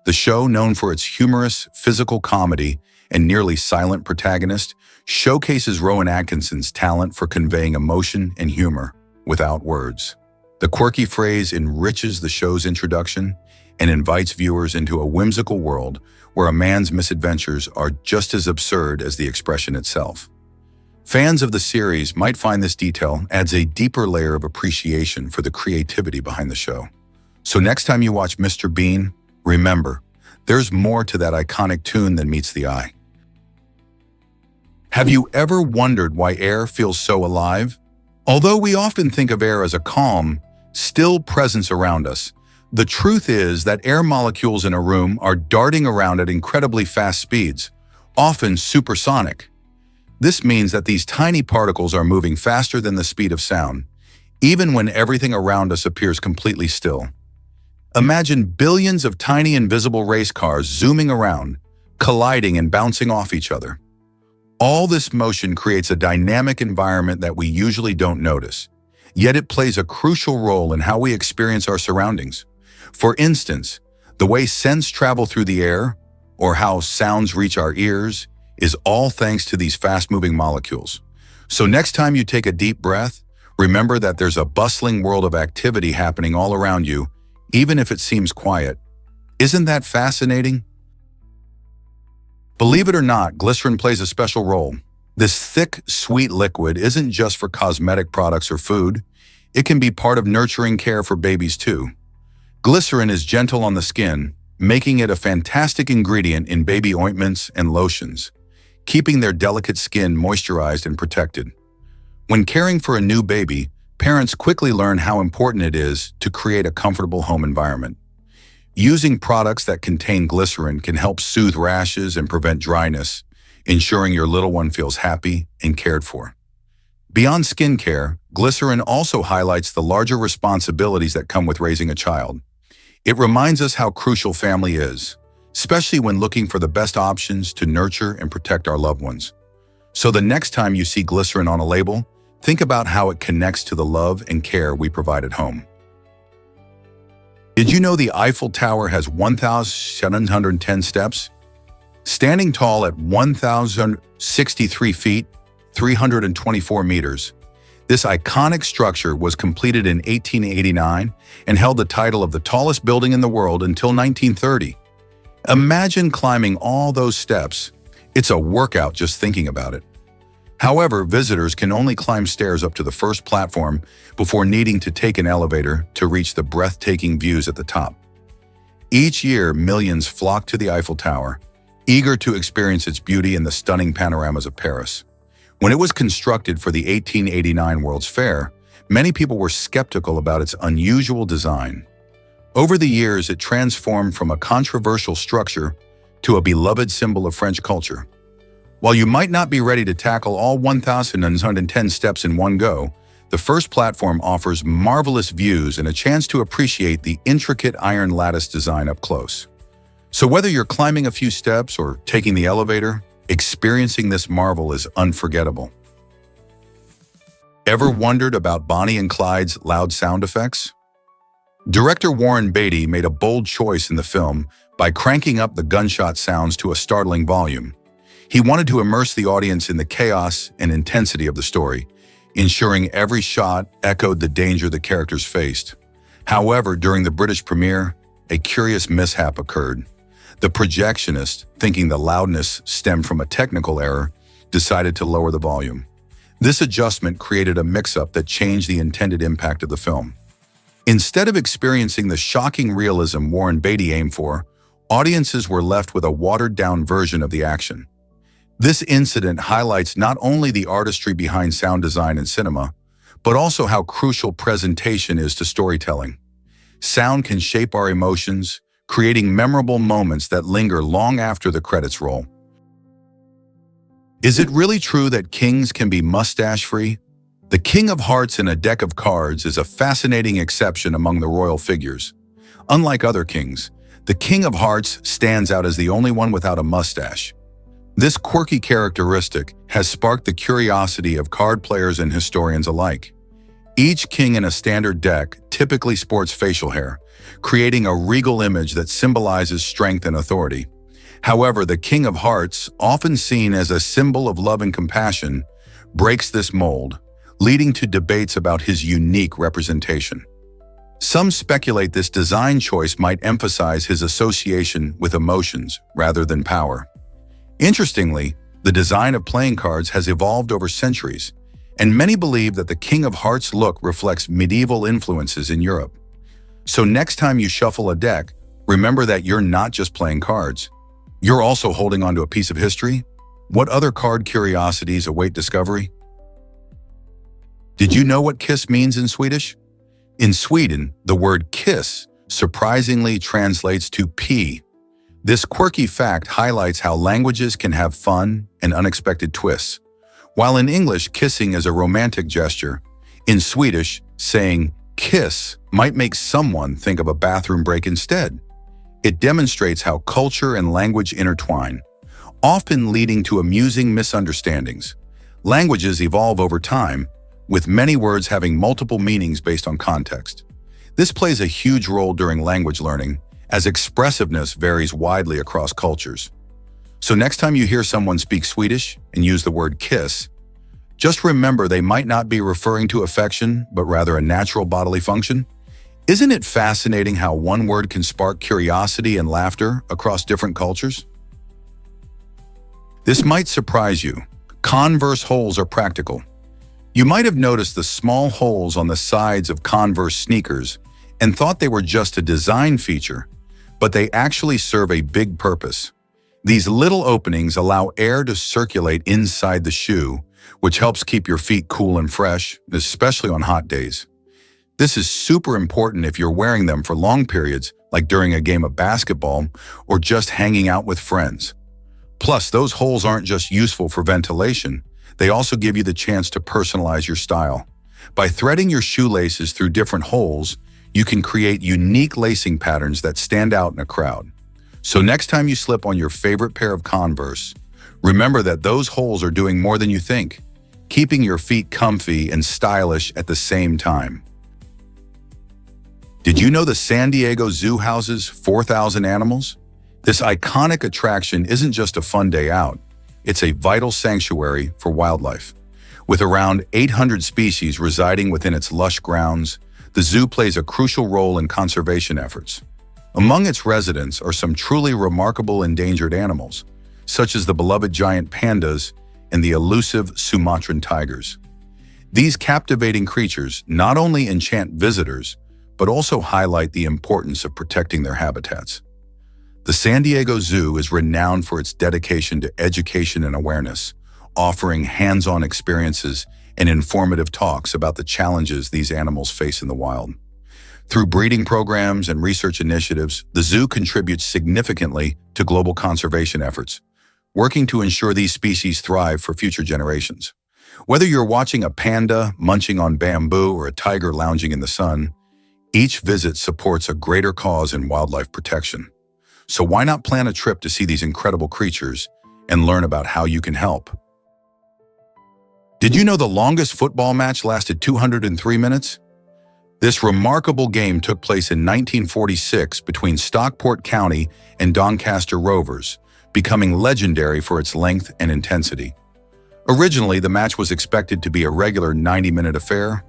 The show, known for its humorous physical comedy and nearly silent protagonist, showcases Rowan Atkinson's talent for conveying emotion and humor without words. The quirky phrase enriches the show's introduction and invites viewers into a whimsical world where a man's misadventures are just as absurd as the expression itself. Fans of the series might find this detail adds a deeper layer of appreciation for the creativity behind the show. So next time you watch Mr. Bean, remember, there's more to that iconic tune than meets the eye. Have you ever wondered why air feels so alive? Although we often think of air as a calm, still presence around us, the truth is that air molecules in a room are darting around at incredibly fast speeds, often supersonic. This means that these tiny particles are moving faster than the speed of sound, even when everything around us appears completely still. Imagine billions of tiny invisible race cars zooming around, colliding and bouncing off each other. All this motion creates a dynamic environment that we usually don't notice, yet it plays a crucial role in how we experience our surroundings. For instance, the way scents travel through the air, or how sounds reach our ears, is all thanks to these fast-moving molecules. So next time you take a deep breath, remember that there's a bustling world of activity happening all around you, even if it seems quiet. Isn't that fascinating? Believe it or not, glycerin plays a special role. This thick, sweet liquid isn't just for cosmetic products or food. It can be part of nurturing care for babies too. Glycerin is gentle on the skin, making it a fantastic ingredient in baby ointments and lotions, keeping their delicate skin moisturized and protected. When caring for a new baby, parents quickly learn how important it is to create a comfortable home environment. Using products that contain glycerin can help soothe rashes and prevent dryness, ensuring your little one feels happy and cared for. Beyond skincare, glycerin also highlights the larger responsibilities that come with raising a child. It reminds us how crucial family is, especially when looking for the best options to nurture and protect our loved ones. So the next time you see glycerin on a label, think about how it connects to the love and care we provide at home. Did you know the Eiffel Tower has 1,710 steps? Standing tall at 1,063 feet, 324 meters, this iconic structure was completed in 1889 and held the title of the tallest building in the world until 1930. Imagine climbing all those steps. It's a workout just thinking about it. However, visitors can only climb stairs up to the first platform before needing to take an elevator to reach the breathtaking views at the top. Each year, millions flock to the Eiffel Tower, eager to experience its beauty and the stunning panoramas of Paris. When it was constructed for the 1889 World's Fair, many people were skeptical about its unusual design. Over the years, it transformed from a controversial structure to a beloved symbol of French culture. While you might not be ready to tackle all 1,110 steps in one go, the first platform offers marvelous views and a chance to appreciate the intricate iron lattice design up close. So whether you're climbing a few steps or taking the elevator, experiencing this marvel is unforgettable. Ever wondered about Bonnie and Clyde's loud sound effects? Director Warren Beatty made a bold choice in the film by cranking up the gunshot sounds to a startling volume. He wanted to immerse the audience in the chaos and intensity of the story, ensuring every shot echoed the danger the characters faced. However, during the British premiere, a curious mishap occurred. The projectionist, thinking the loudness stemmed from a technical error, decided to lower the volume. This adjustment created a mix-up that changed the intended impact of the film. Instead of experiencing the shocking realism Warren Beatty aimed for, audiences were left with a watered-down version of the action. This incident highlights not only the artistry behind sound design in cinema, but also how crucial presentation is to storytelling. Sound can shape our emotions, creating memorable moments that linger long after the credits roll. Is it really true that kings can be mustache-free? The King of Hearts in a deck of cards is a fascinating exception among the royal figures. Unlike other kings, the King of Hearts stands out as the only one without a mustache. This quirky characteristic has sparked the curiosity of card players and historians alike. Each king in a standard deck typically sports facial hair, creating a regal image that symbolizes strength and authority. However, the King of Hearts, often seen as a symbol of love and compassion, breaks this mold, leading to debates about his unique representation. Some speculate this design choice might emphasize his association with emotions rather than power. Interestingly, the design of playing cards has evolved over centuries, and many believe that the King of Hearts look reflects medieval influences in Europe. So next time you shuffle a deck, remember that you're not just playing cards. You're also holding onto a piece of history. What other card curiosities await discovery? Did you know what kiss means in Swedish? In Sweden, the word kiss surprisingly translates to pee. This quirky fact highlights how languages can have fun and unexpected twists. While in English, kissing is a romantic gesture, in Swedish, saying kiss might make someone think of a bathroom break instead. It demonstrates how culture and language intertwine, often leading to amusing misunderstandings. Languages evolve over time, with many words having multiple meanings based on context. This plays a huge role during language learning, as expressiveness varies widely across cultures. So next time you hear someone speak Swedish and use the word kiss, just remember they might not be referring to affection, but rather a natural bodily function. Isn't it fascinating how one word can spark curiosity and laughter across different cultures? This might surprise you. Converse holes are practical. You might have noticed the small holes on the sides of Converse sneakers and thought they were just a design feature, but they actually serve a big purpose. These little openings allow air to circulate inside the shoe, which helps keep your feet cool and fresh, especially on hot days. This is super important if you're wearing them for long periods, like during a game of basketball or just hanging out with friends. Plus, those holes aren't just useful for ventilation, they also give you the chance to personalize your style. By threading your shoelaces through different holes, you can create unique lacing patterns that stand out in a crowd. So next time you slip on your favorite pair of Converse, remember that those holes are doing more than you think, keeping your feet comfy and stylish at the same time. Did you know the San Diego Zoo houses 4,000 animals? This iconic attraction isn't just a fun day out, it's a vital sanctuary for wildlife. With around 800 species residing within its lush grounds, the zoo plays a crucial role in conservation efforts. Among its residents are some truly remarkable endangered animals, such as the beloved giant pandas and the elusive Sumatran tigers. These captivating creatures not only enchant visitors, but also highlight the importance of protecting their habitats. The San Diego Zoo is renowned for its dedication to education and awareness, offering hands-on experiences and informative talks about the challenges these animals face in the wild. Through breeding programs and research initiatives, the zoo contributes significantly to global conservation efforts, working to ensure these species thrive for future generations. Whether you're watching a panda munching on bamboo or a tiger lounging in the sun, each visit supports a greater cause in wildlife protection. So why not plan a trip to see these incredible creatures and learn about how you can help? Did you know the longest football match lasted 203 minutes? This remarkable game took place in 1946 between Stockport County and Doncaster Rovers, becoming legendary for its length and intensity. Originally, the match was expected to be a regular 90-minute affair,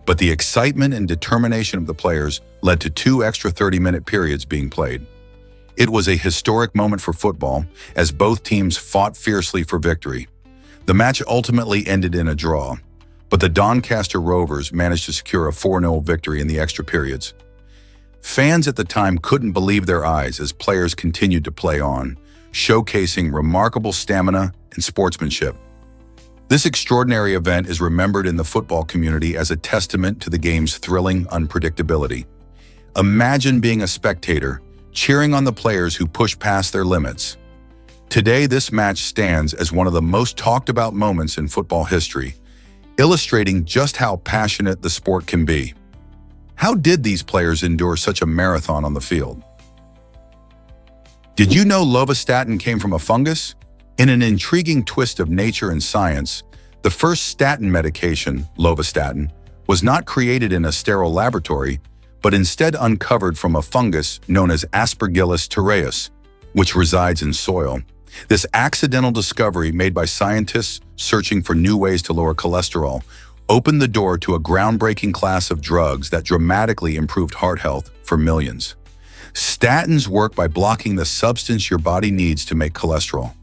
but the excitement and determination of the players led to 2 extra 30-minute periods being played. It was a historic moment for football, as both teams fought fiercely for victory. The match ultimately ended in a draw, but the Doncaster Rovers managed to secure a 4-0 victory in the extra periods. Fans at the time couldn't believe their eyes as players continued to play on, showcasing remarkable stamina and sportsmanship. This extraordinary event is remembered in the football community as a testament to the game's thrilling unpredictability. Imagine being a spectator, cheering on the players who push past their limits. Today, this match stands as one of the most talked about moments in football history, illustrating just how passionate the sport can be. How did these players endure such a marathon on the field? Did you know lovastatin came from a fungus? In an intriguing twist of nature and science, the first statin medication, lovastatin, was not created in a sterile laboratory, but instead uncovered from a fungus known as Aspergillus terreus, which resides in soil. This accidental discovery made by scientists searching for new ways to lower cholesterol opened the door to a groundbreaking class of drugs that dramatically improved heart health for millions. Statins work by blocking the substance your body needs to make cholesterol,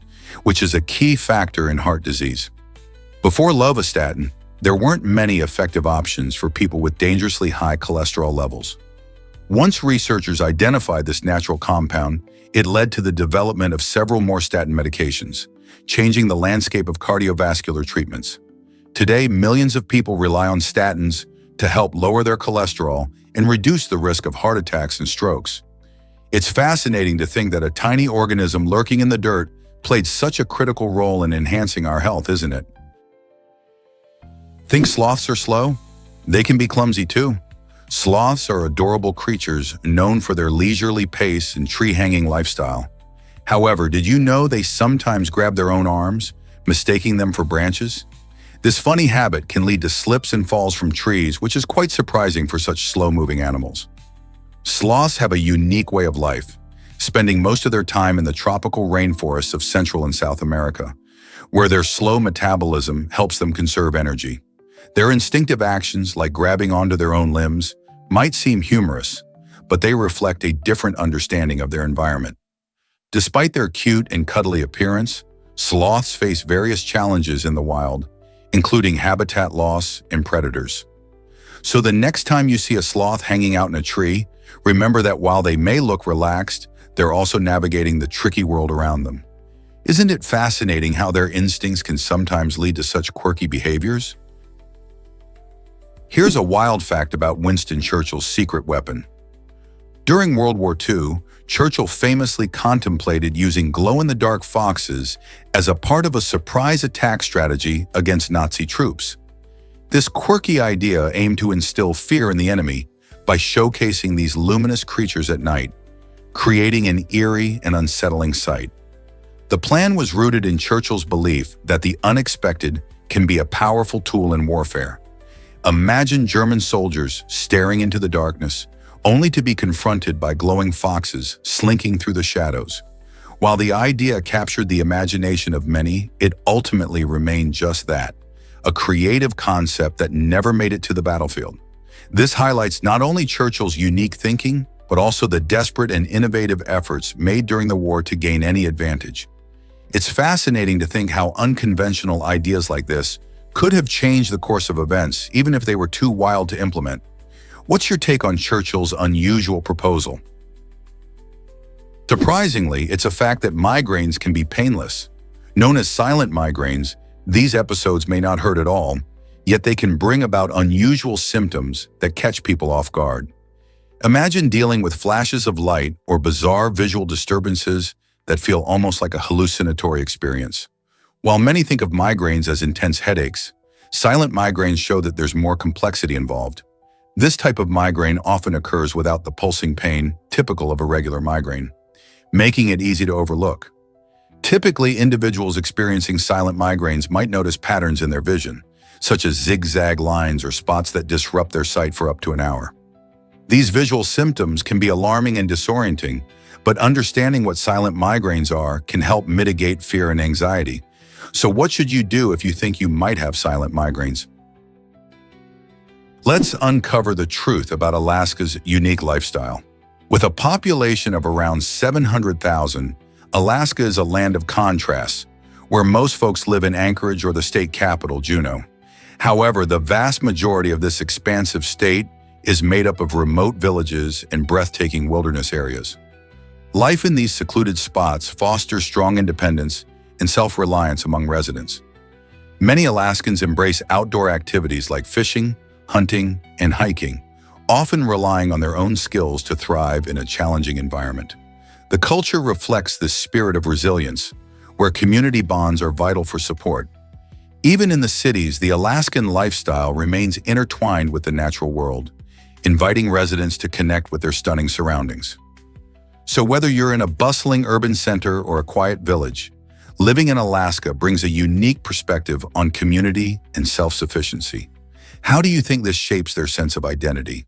which is a key factor in heart disease. Before lovastatin, there weren't many effective options for people with dangerously high cholesterol levels. Once researchers identified this natural compound, it led to the development of several more statin medications, changing the landscape of cardiovascular treatments. Today, millions of people rely on statins to help lower their cholesterol and reduce the risk of heart attacks and strokes. It's fascinating to think that a tiny organism lurking in the dirt played such a critical role in enhancing our health, isn't it? Think sloths are slow? They can be clumsy too. Sloths are adorable creatures known for their leisurely pace and tree-hanging lifestyle. However, did you know they sometimes grab their own arms, mistaking them for branches? This funny habit can lead to slips and falls from trees, which is quite surprising for such slow-moving animals. Sloths have a unique way of life, spending most of their time in the tropical rainforests of Central and South America, where their slow metabolism helps them conserve energy. Their instinctive actions, like grabbing onto their own limbs, might seem humorous, but they reflect a different understanding of their environment. Despite their cute and cuddly appearance, sloths face various challenges in the wild, including habitat loss and predators. So the next time you see a sloth hanging out in a tree, remember that while they may look relaxed, they're also navigating the tricky world around them. Isn't it fascinating how their instincts can sometimes lead to such quirky behaviors? Here's a wild fact about Winston Churchill's secret weapon. During World War II, Churchill famously contemplated using glow-in-the-dark foxes as a part of a surprise attack strategy against Nazi troops. This quirky idea aimed to instill fear in the enemy by showcasing these luminous creatures at night, creating an eerie and unsettling sight. The plan was rooted in Churchill's belief that the unexpected can be a powerful tool in warfare. Imagine German soldiers staring into the darkness, only to be confronted by glowing foxes slinking through the shadows. While the idea captured the imagination of many, it ultimately remained just that, a creative concept that never made it to the battlefield. This highlights not only Churchill's unique thinking, but also the desperate and innovative efforts made during the war to gain any advantage. It's fascinating to think how unconventional ideas like this could have changed the course of events, even if they were too wild to implement. What's your take on Churchill's unusual proposal? Surprisingly, it's a fact that migraines can be painless. Known as silent migraines, these episodes may not hurt at all, yet they can bring about unusual symptoms that catch people off guard. Imagine dealing with flashes of light or bizarre visual disturbances that feel almost like a hallucinatory experience. While many think of migraines as intense headaches, silent migraines show that there's more complexity involved. This type of migraine often occurs without the pulsing pain typical of a regular migraine, making it easy to overlook. Typically, individuals experiencing silent migraines might notice patterns in their vision, such as zigzag lines or spots that disrupt their sight for up to an hour. These visual symptoms can be alarming and disorienting, but understanding what silent migraines are can help mitigate fear and anxiety. So what should you do if you think you might have silent migraines? Let's uncover the truth about Alaska's unique lifestyle. With a population of around 700,000, Alaska is a land of contrasts, where most folks live in Anchorage or the state capital, Juneau. However, the vast majority of this expansive state is made up of remote villages and breathtaking wilderness areas. Life in these secluded spots fosters strong independence and self-reliance among residents. Many Alaskans embrace outdoor activities like fishing, hunting, and hiking, often relying on their own skills to thrive in a challenging environment. The culture reflects this spirit of resilience, where community bonds are vital for support. Even in the cities, the Alaskan lifestyle remains intertwined with the natural world, inviting residents to connect with their stunning surroundings. So whether you're in a bustling urban center or a quiet village, living in Alaska brings a unique perspective on community and self-sufficiency. How do you think this shapes their sense of identity?